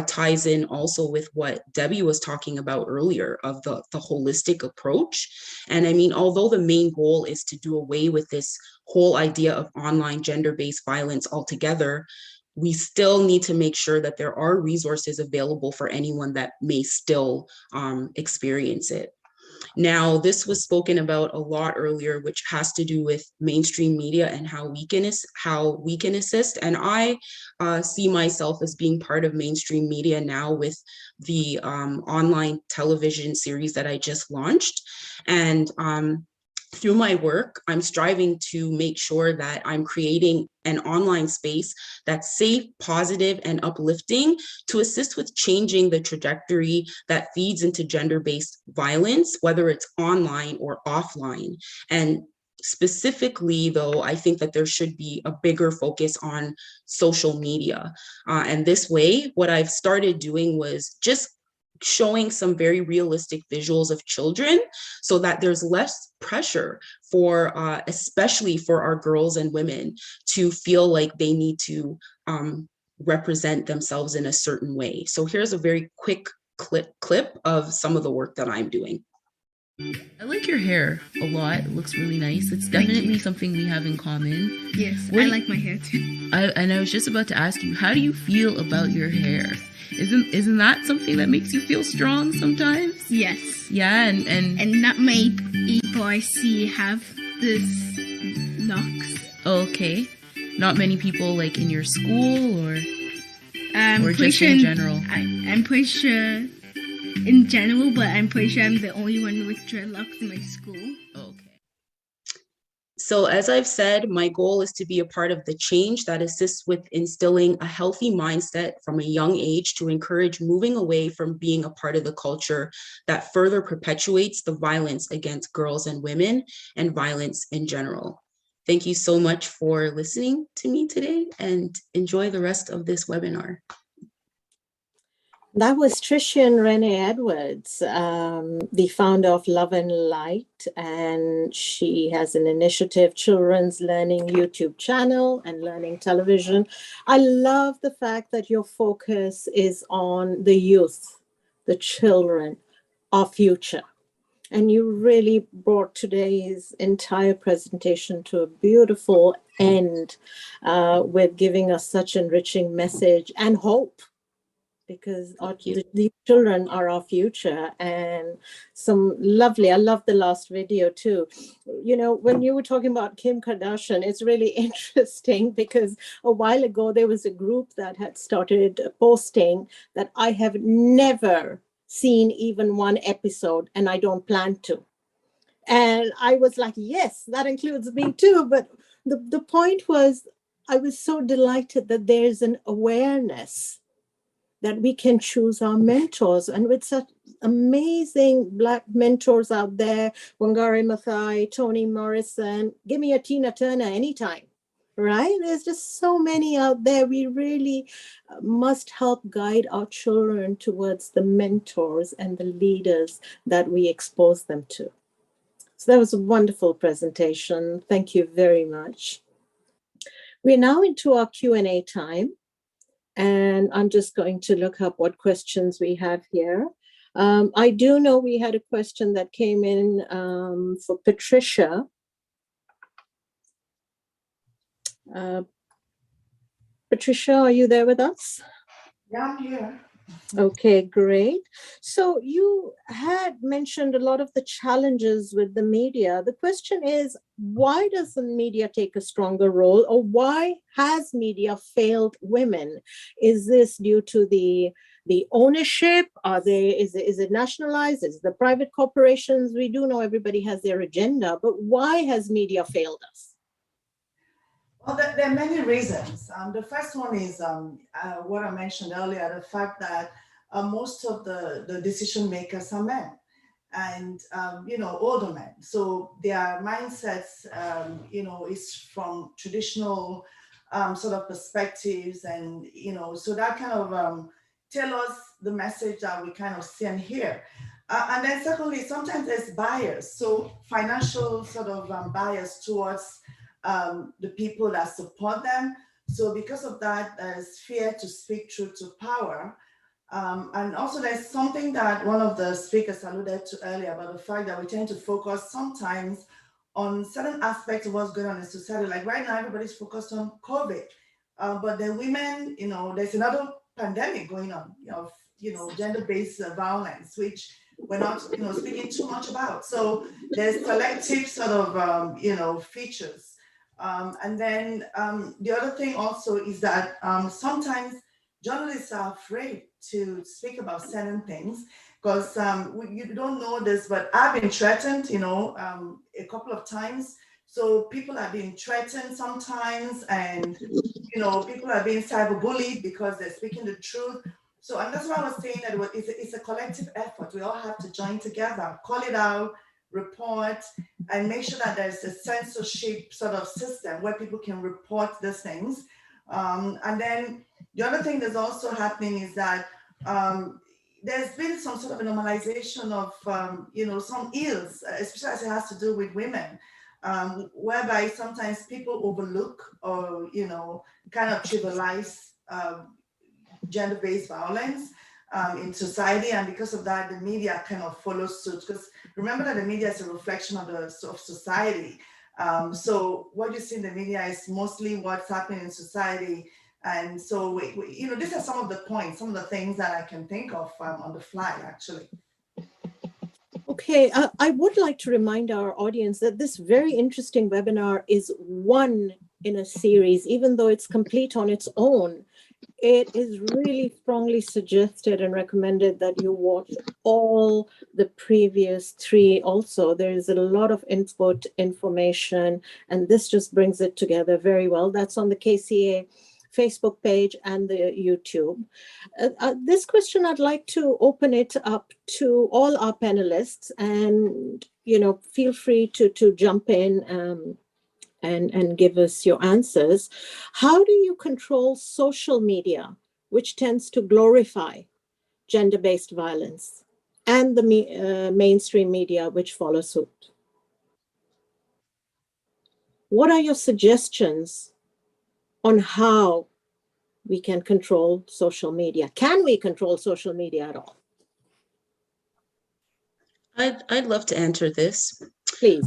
ties in also with what Debbie was talking about earlier of the holistic approach. And I mean, although the main goal is to do away with this whole idea of online gender-based violence altogether, we still need to make sure that there are resources available for anyone that may still experience it. Now, this was spoken about a lot earlier, which has to do with mainstream media and how we can assist. And I see myself as being part of mainstream media now with the online television series that I just launched. And through my work, I'm striving to make sure that I'm creating an online space that's safe, positive, and uplifting to assist with changing the trajectory that feeds into gender-based violence, whether it's online or offline. And specifically, though, I think that there should be a bigger focus on social media. And this way, what I've started doing was just showing some very realistic visuals of children so that there's less pressure for, especially for our girls and women, to feel like they need to represent themselves in a certain way. So here's a very quick clip of some of the work that I'm doing. I like your hair a lot. It looks really nice. It's definitely something we have in common. Yes, I like my hair too. And I was just about to ask you, how do you feel about your hair? Isn't that something that makes you feel strong sometimes? Yes. Yeah, and not many people I see have this locks. Okay. Not many people like in your school or just sure in general? I'm pretty sure in general, but I'm pretty sure I'm the only one with dreadlocks in my school. Okay. So as I've said, my goal is to be a part of the change that assists with instilling a healthy mindset from a young age to encourage moving away from being a part of the culture that further perpetuates the violence against girls and women and violence in general. Thank you so much for listening to me today, and enjoy the rest of this webinar. That was Trishan Renee Edwards, the founder of Love and Light, and she has an initiative, Children's Learning YouTube channel and Learning Television. I love the fact that your focus is on the youth, the children, our future. And you really brought today's entire presentation to a beautiful end with giving us such enriching message and hope. Because these children are our future, and some lovely, I love the last video too. You know, when you were talking about Kim Kardashian, it's really interesting because a while ago there was a group that had started posting that I have never seen even one episode and I don't plan to. And I was like, yes, that includes me too. But the point was, I was so delighted that there's an awareness that we can choose our mentors. And with such amazing Black mentors out there, Wangari Maathai, Toni Morrison, give me a Tina Turner anytime, right? There's just so many out there. We really must help guide our children towards the mentors and the leaders that we expose them to. So that was a wonderful presentation. Thank you very much. We're now into our Q&A time. And I'm just going to look up what questions we have here. I do know we had a question that came in for Patricia. Patricia, are you there with us? Yeah, I'm here. Okay, great. So you had mentioned a lot of the challenges with the media. The question is, why does the media take a stronger role, or why has media failed women? Is this due to the ownership? Is it nationalized? Is it the private corporations? We do know everybody has their agenda, but why has media failed us? Well, there are many reasons. The first one is what I mentioned earlier, the fact that most of the decision makers are men. and older men. So their mindsets, is from traditional sort of perspectives, and so that kind of tell us the message that we kind of see and hear. And then secondly, sometimes there's bias. So financial sort of bias towards the people that support them. So because of that, there's fear to speak truth to power. And also there's something that one of the speakers alluded to earlier about the fact that we tend to focus sometimes on certain aspects of what's going on in society. Like right now, everybody's focused on COVID, but the women, there's another pandemic going on, gender-based violence, which we're not, speaking too much about. So there's selective sort of, features. And then the other thing also is that sometimes journalists are afraid to speak about certain things because you don't know this, but I've been threatened, a couple of times. So people are being threatened sometimes, and people are being cyberbullied because they're speaking the truth. So, and that's why I was saying that it's a collective effort. We all have to join together, call it out, report, and make sure that there's a censorship sort of system where people can report these things. And then the other thing that's also happening is that there's been some sort of a normalization of, some ills, especially as it has to do with women, whereby sometimes people overlook or, kind of trivialize gender-based violence in society. And because of that, the media kind of follows suit. Because remember that the media is a reflection of society. So what you see in the media is mostly what's happening in society. And so, these are some of the points, some of the things that I can think of on the fly, actually. Okay, I would like to remind our audience that this very interesting webinar is one in a series, even though it's complete on its own. It is really strongly suggested and recommended that you watch all the previous three also. There is a lot of input, information, and this just brings it together very well. That's on the KCA Facebook page and the YouTube. This question, I'd like to open it up to all our panelists, and feel free to jump in and give us your answers. How do you control social media, which tends to glorify gender-based violence, and the mainstream media, which follow suit? What are your suggestions on how we can control social media? Can we control social media at all? I'd love to answer this. Please.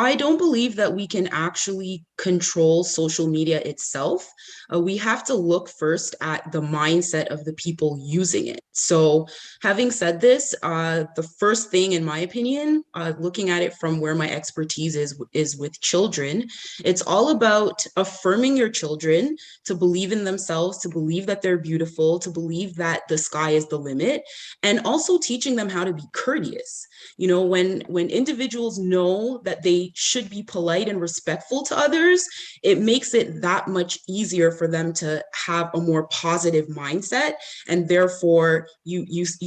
I don't believe that we can actually control social media itself. We have to look first at the mindset of the people using it. So having said this, the first thing, in my opinion, looking at it from where my expertise is with children, it's all about affirming your children to believe in themselves, to believe that they're beautiful, to believe that the sky is the limit, and also teaching them how to be courteous. When individuals know that they should be polite and respectful to others, it makes it that much easier for them to have a more positive mindset, and therefore you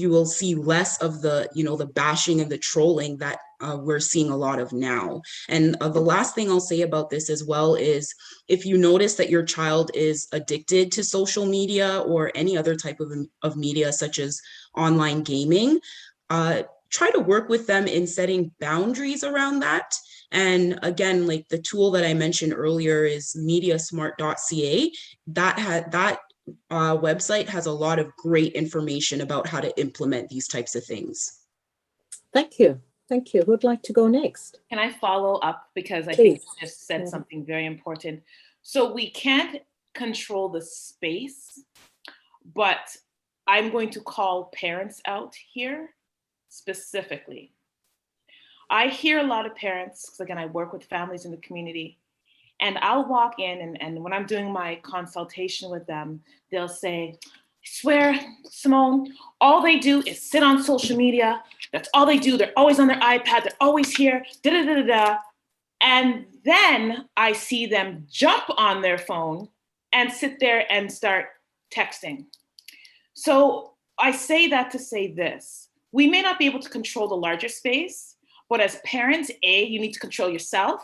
will see less of the the bashing and the trolling that we're seeing a lot of now. And the last thing I'll say about this as well is, if you notice that your child is addicted to social media or any other type of media, such as online gaming, try to work with them in setting boundaries around that. And again, like the tool that I mentioned earlier is mediasmart.ca. That website has a lot of great information about how to implement these types of things. Thank you. Thank you. Who'd like to go next? Can I follow up? Because I Please. think you just said something very important. So we can't control the space, but I'm going to call parents out here specifically. I hear a lot of parents, because again, I work with families in the community, and I'll walk in and when I'm doing my consultation with them, they'll say, I swear, Simone, all they do is sit on social media. That's all they do. They're always on their iPad. They're always here, da-da-da-da-da. And then I see them jump on their phone and sit there and start texting. So I say that to say this. we may not be able to control the larger space, but as parents, you need to control yourself,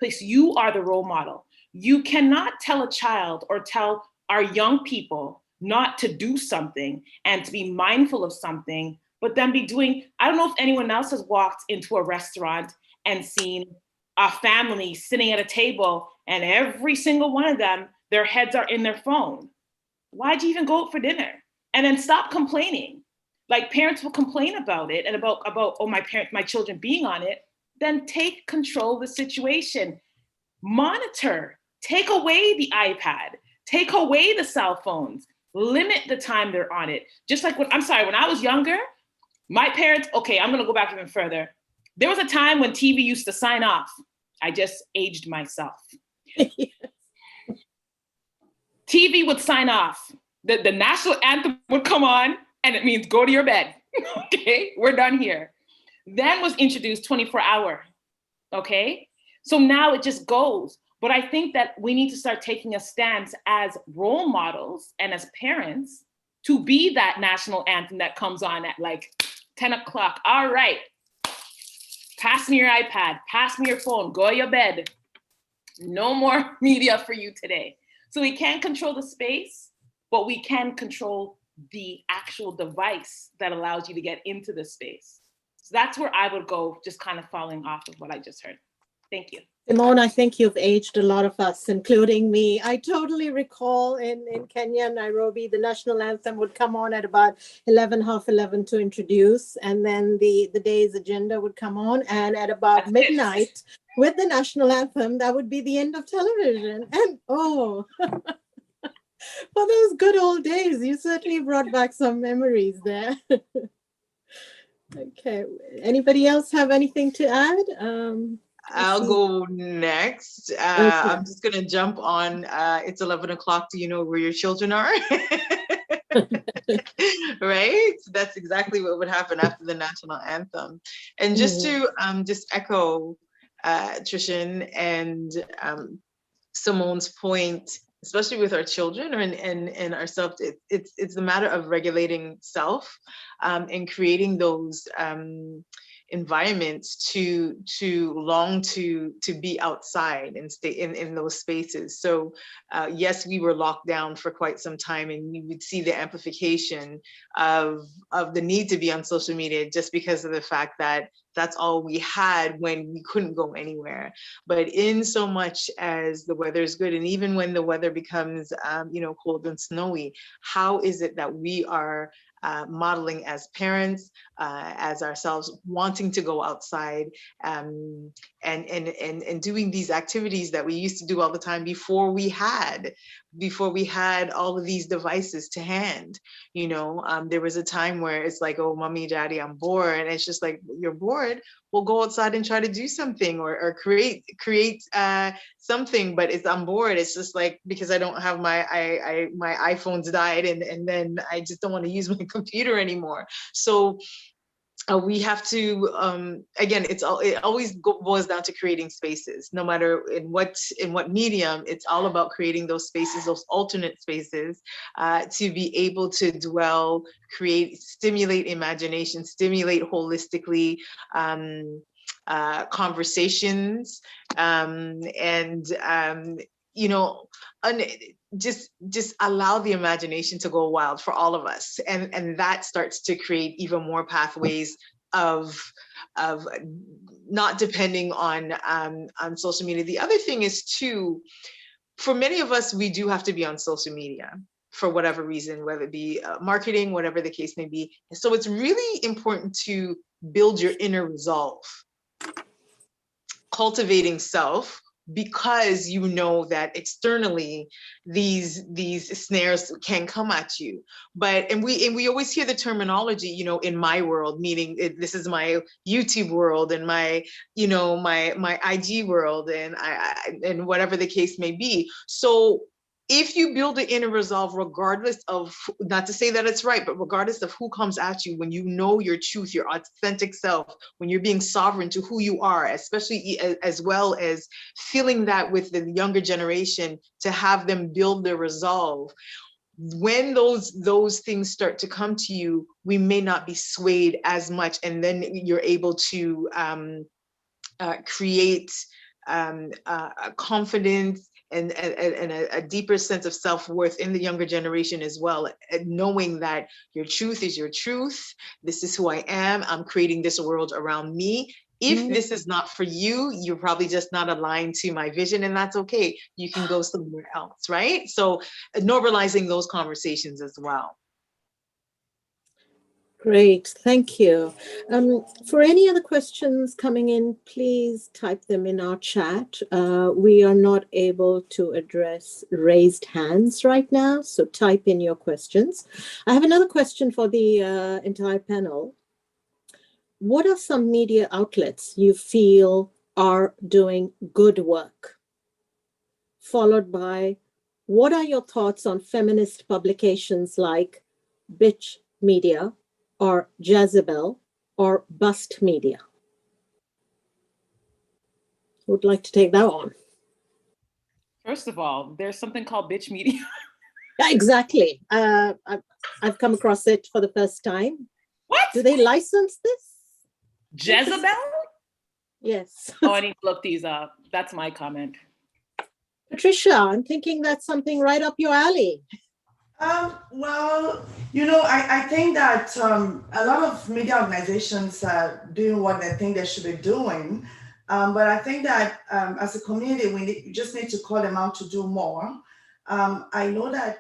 because you are the role model. You cannot tell a child or tell our young people not to do something and to be mindful of something, but then be doing, I don't know if anyone else has walked into a restaurant and seen a family sitting at a table and every single one of them, their heads are in their phone. Why'd you even go out for dinner? And then stop complaining. Like, parents will complain about it and about oh, my children being on it. Then take control of the situation. Monitor, take away the iPad, take away the cell phones, limit the time they're on it. Just like when I was younger, my parents, okay, I'm gonna go back even further. There was a time when TV used to sign off. I just aged myself. TV would sign off. The national anthem would come on, and it means go to your bed. Okay, we're done here. Then was introduced 24-hour. Okay, so now it just goes. But I think that we need to start taking a stance as role models and as parents to be that national anthem that comes on at like 10 o'clock. All right, pass me your iPad, pass me your phone, go to your bed. No more media for you today. So we can't control the space, but we can control the actual device that allows you to get into the space. So that's where I would go, just kind of following off of what I just heard. Thank you. Simone, I think you've aged a lot of us, including me. I totally recall in Kenya, Nairobi, the national anthem would come on at about 11:30 to introduce, and then the day's agenda would come on, and at about midnight, with the national anthem, that would be the end of television. And oh, for those good old days, you certainly brought back some memories there. Okay, anybody else have anything to add? I'll go next. Okay. I'm just gonna jump on, it's 11 o'clock, do you know where your children are? Right? That's exactly what would happen after the national anthem. And just to just echo Trishan and Simone's point, especially with our children and ourselves, it's the matter of regulating self and creating those environments to long to be outside and stay in those spaces. So yes, we were locked down for quite some time, and we would see the amplification of the need to be on social media just because of the fact that that's all we had when we couldn't go anywhere. But in so much as the weather is good, and even when the weather becomes cold and snowy, how is it that we are modeling as parents, as ourselves, wanting to go outside and doing these activities that we used to do all the time before we had all of these devices to hand. There was a time where it's like, oh, mommy, daddy, I'm bored. And it's just like, you're bored? We'll go outside and try to do something or create something, but I'm bored. It's just like, because I don't have my iPhone's died and then I just don't want to use my computer anymore. So we have to, again, it always boils down to creating spaces, no matter in what medium. It's all about creating those spaces, those alternate spaces, to be able to dwell, create, stimulate imagination, stimulate holistically conversations, just allow the imagination to go wild for all of us, and that starts to create even more pathways of not depending on social media. The other thing is too, for many of us, we do have to be on social media for whatever reason, whether it be marketing, whatever the case may be. So it's really important to build your inner resolve, cultivating self, because you know that externally these snares can come at you. And we always hear the terminology, in my world, meaning this is my YouTube world and my my IG world and whatever the case may be. So if you build an inner resolve, regardless of, not to say that it's right, but regardless of who comes at you, when you know your truth, your authentic self, when you're being sovereign to who you are, especially as well as feeling that with the younger generation, to have them build their resolve, when those things start to come to you, we may not be swayed as much, and then you're able to create a confidence and a deeper sense of self-worth in the younger generation as well, knowing that your truth is your truth. This is who I am. I'm creating this world around me. If this is not for you, you're probably just not aligned to my vision, and that's okay. You can go somewhere else, right? So normalizing those conversations as well. Great, thank you. For any other questions coming in, please type them in our chat. We are not able to address raised hands right now, so type in your questions. I have another question for the entire panel. What are some media outlets you feel are doing good work? Followed by, what are your thoughts on feminist publications like Bitch Media, or Jezebel, or Bust Media? Who would like to take that on? First of all, there's something called Bitch Media. Yeah, exactly. I've come across it for the first time. What? Do they license this? Jezebel? Yes. Oh, I need to look these up. That's my comment. Patricia, I'm thinking that's something right up your alley. Well, you know, I think that a lot of media organizations are doing what they think they should be doing. But I think that as a community, we just need to call them out to do more. I know that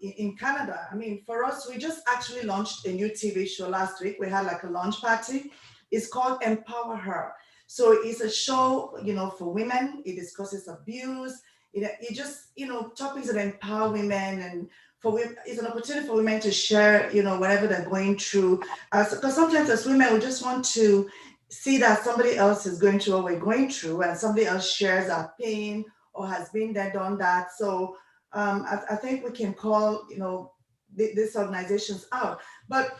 in Canada, I mean, for us, we just actually launched a new TV show last week. We had like a launch party. It's called Empower Her. So it's a show, you know, for women. It discusses abuse. It just, you know, topics that empower women, and it's an opportunity for women to share, you know, whatever they're going through. Because sometimes as women, we just want to see that somebody else is going through what we're going through, and somebody else shares our pain or has been there, done that. So I think we can call, you know, these organizations out. But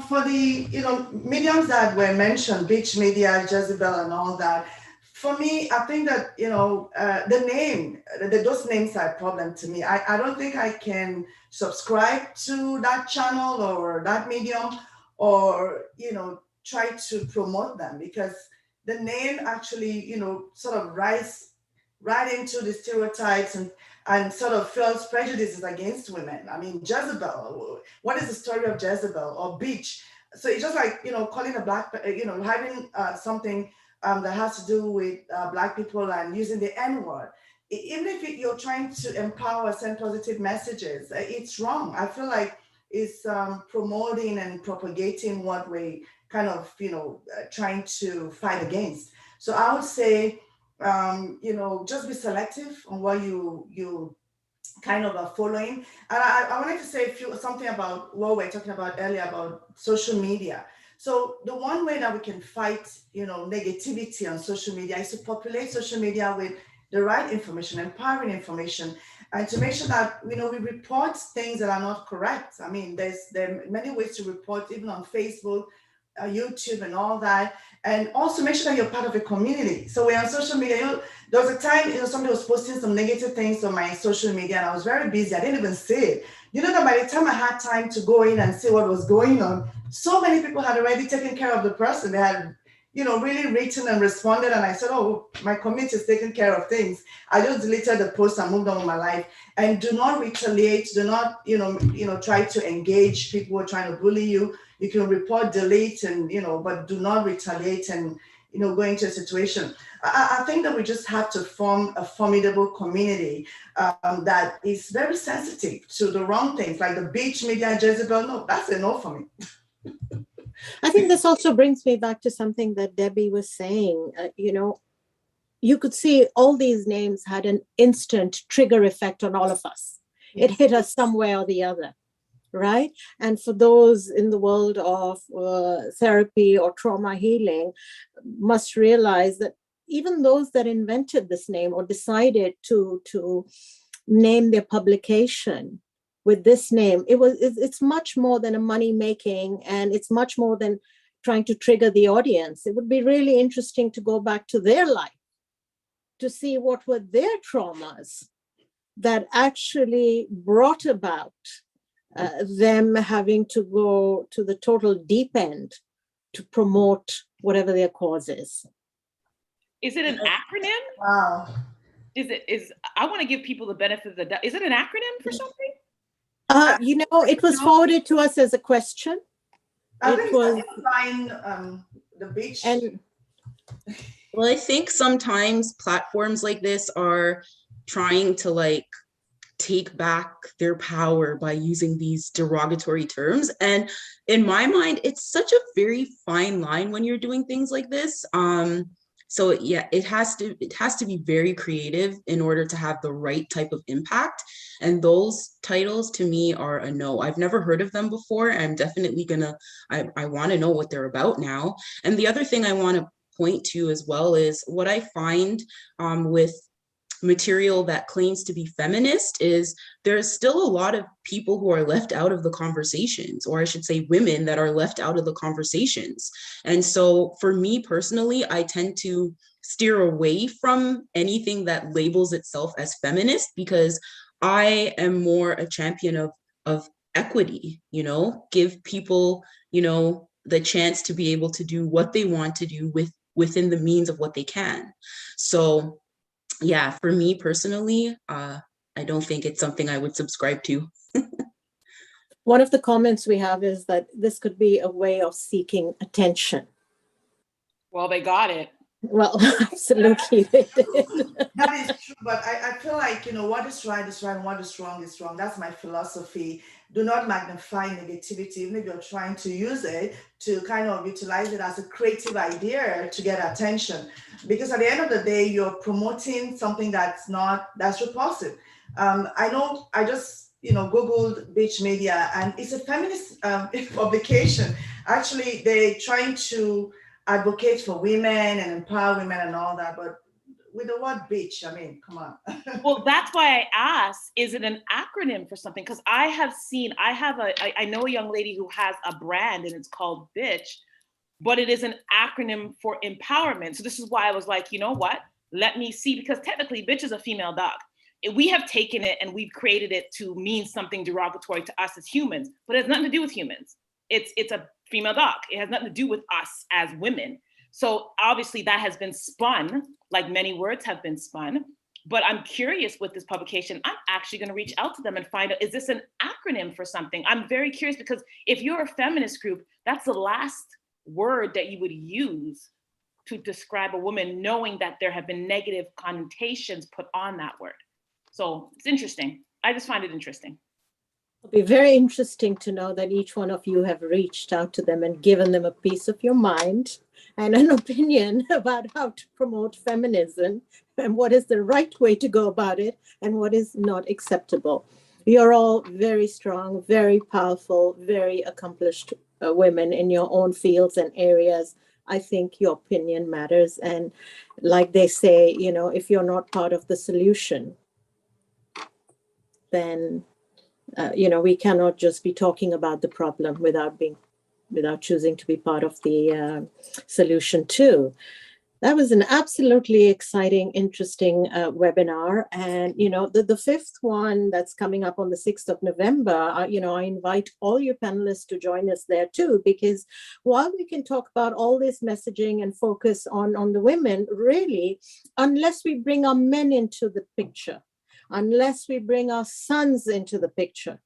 for the, you know, mediums that were mentioned, Beach Media, Jezebel, and all that, for me, I think that, you know, those names are a problem to me. I don't think I can subscribe to that channel or that medium, or, you know, try to promote them, because the name actually, you know, sort of rides right into the stereotypes and sort of feels prejudices against women. I mean, Jezebel, what is the story of Jezebel, or Beach? So it's just like, you know, calling a black, you know, having something that has to do with Black people and using the N-word. Even if you're trying to empower, send positive messages, it's wrong. I feel like it's promoting and propagating what we kind of, you know, trying to fight against. So I would say, you know, just be selective on what you kind of are following. And I wanted to say something about what we were talking about earlier about social media. So the one way that we can fight, you know, negativity on social media is to populate social media with the right information, empowering information, and to make sure that, you know, we report things that are not correct. I mean, there are many ways to report, even on Facebook, YouTube, and all that. And also make sure that you're part of a community. So we're on social media. There was a time, you know, somebody was posting some negative things on my social media, and I was very busy. I didn't even see it. You know that by the time I had time to go in and see what was going on, so many people had already taken care of the person. They had, you know, really written and responded. And I said, oh, my community is taking care of things. I just deleted the post and moved on with my life. And do not retaliate. Do not, you know, try to engage people who are trying to bully you. You can report, delete, and, you know, but do not retaliate and, you know, go into a situation. I think that we just have to form a formidable community that is very sensitive to the wrong things, like the Beach Media, Jezebel. No, that's a no for me. I think this also brings me back to something that Debbie was saying. You know, you could see all these names had an instant trigger effect on all of us. It hit us some way or the other, right? And for those in the world of therapy or trauma healing, must realize that even those that invented this name or decided to name their publication with this name, it's much more than a money making, and it's much more than trying to trigger the audience. It would be really interesting to go back to their life to see what were their traumas that actually brought about them having to go to the total deep end to promote whatever their cause is. Is it an acronym? Wow. I want to give people the benefit of the doubt. Is it an acronym for something? It was forwarded to us as a question. I think it's implying the beach. And well, I think sometimes platforms like this are trying to like take back their power by using these derogatory terms. And in my mind, it's such a very fine line when you're doing things like this. So yeah, it has to be very creative in order to have the right type of impact. And those titles to me are a no. I've never heard of them before. I'm definitely I want to know what they're about now. And the other thing I want to point to as well is what I find with material that claims to be feminist is there's still a lot of people who are left out of the conversations, or I should say women that are left out of the conversations. And so for me personally, I tend to steer away from anything that labels itself as feminist, because I am more a champion of equity, give people, the chance to be able to do what they want to do within the means of what they can. So yeah, for me personally, I don't think it's something I would subscribe to. one of the comments we have is that this could be a way of seeking attention. Well, they got it. Well, absolutely they did. That is true, but I feel like, what is right is right and what is wrong is wrong. That's my philosophy. Do not magnify negativity, even if you're trying to use it to kind of utilize it as a creative idea to get attention. Because at the end of the day, you're promoting something that's repulsive. I know, I just, Googled Beach Media, and it's a feminist publication. Actually, they're trying to advocate for women and empower women and all that, but with the word bitch, I mean, come on. Well, that's why I asked, is it an acronym for something? Because I know a young lady who has a brand and it's called Bitch, but it is an acronym for empowerment. So this is why I was like, you know what? Let me see, because technically bitch is a female dog. We have taken it and we've created it to mean something derogatory to us as humans, but it has nothing to do with humans. It's a female dog. It has nothing to do with us as women. So obviously that has been spun, like many words have been spun, but I'm curious with this publication. I'm actually going to reach out to them and find out, is this an acronym for something? I'm very curious, because if you're a feminist group, that's the last word that you would use to describe a woman, knowing that there have been negative connotations put on that word. So it's interesting. I just find it interesting. It'll be very interesting to know that each one of you have reached out to them and given them a piece of your mind and an opinion about how to promote feminism and what is the right way to go about it and what is not acceptable. You're all very strong, very powerful, very accomplished women in your own fields and areas. I think your opinion matters. And like they say, if you're not part of the solution, then we cannot just be talking about the problem without choosing to be part of the solution too. That was an absolutely exciting, interesting webinar. And, the fifth one that's coming up on the 6th of November, I invite all your panelists to join us there too, because while we can talk about all this messaging and focus on the women, really, unless we bring our men into the picture, unless we bring our sons into the picture,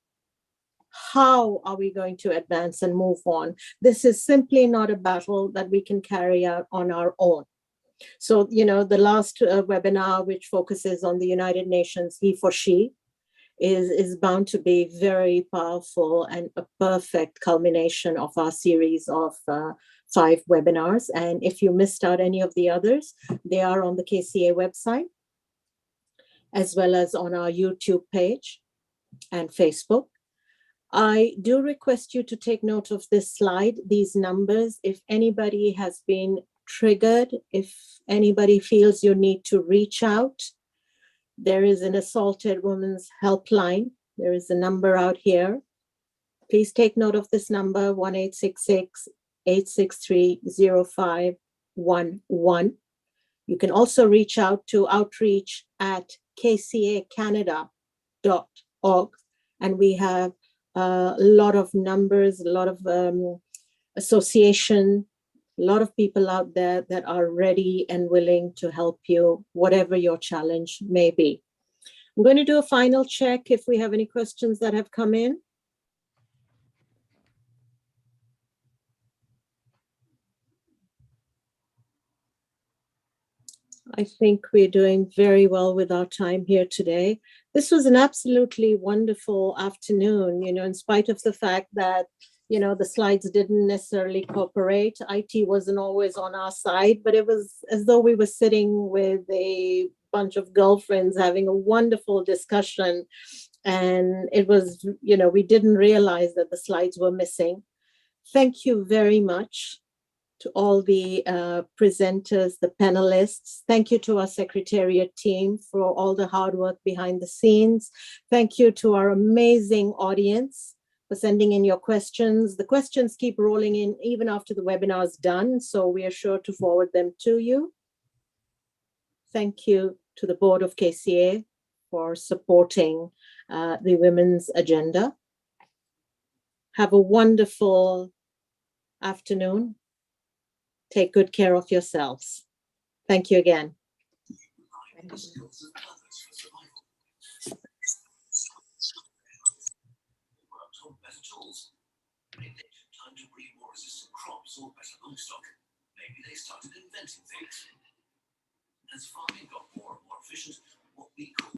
how are we going to advance and move on? This is simply not a battle that we can carry out on our own. So, the last webinar, which focuses on the United Nations He for She, is bound to be very powerful and a perfect culmination of our series of 5 webinars. And if you missed out any of the others, they are on the KCA website, as well as on our YouTube page and Facebook. I do request you to take note of this slide, these numbers. If anybody has been triggered, if anybody feels you need to reach out, there is an assaulted woman's helpline. There is a number out here. Please take note of this number, 1-866-863-0511. You can also reach out to outreach@kcacanada.org, and we have a lot of numbers, a lot of association, a lot of people out there that are ready and willing to help you, whatever your challenge may be. I'm going to do a final check if we have any questions that have come in. I think we're doing very well with our time here today. This was an absolutely wonderful afternoon, you know, in spite of the fact that, you know, the slides didn't necessarily cooperate. IT wasn't always on our side, but it was as though we were sitting with a bunch of girlfriends having a wonderful discussion. And it was, you know, we didn't realize that the slides were missing. Thank you very much to all the presenters, the panelists. Thank you to our Secretariat team for all the hard work behind the scenes. Thank you to our amazing audience for sending in your questions. The questions keep rolling in even after the webinar is done, so we are sure to forward them to you. Thank you to the Board of KCA for supporting the women's agenda. Have a wonderful afternoon. Take good care of yourselves. Thank you again. Maybe they started inventing things. As farming got more and more efficient, what we call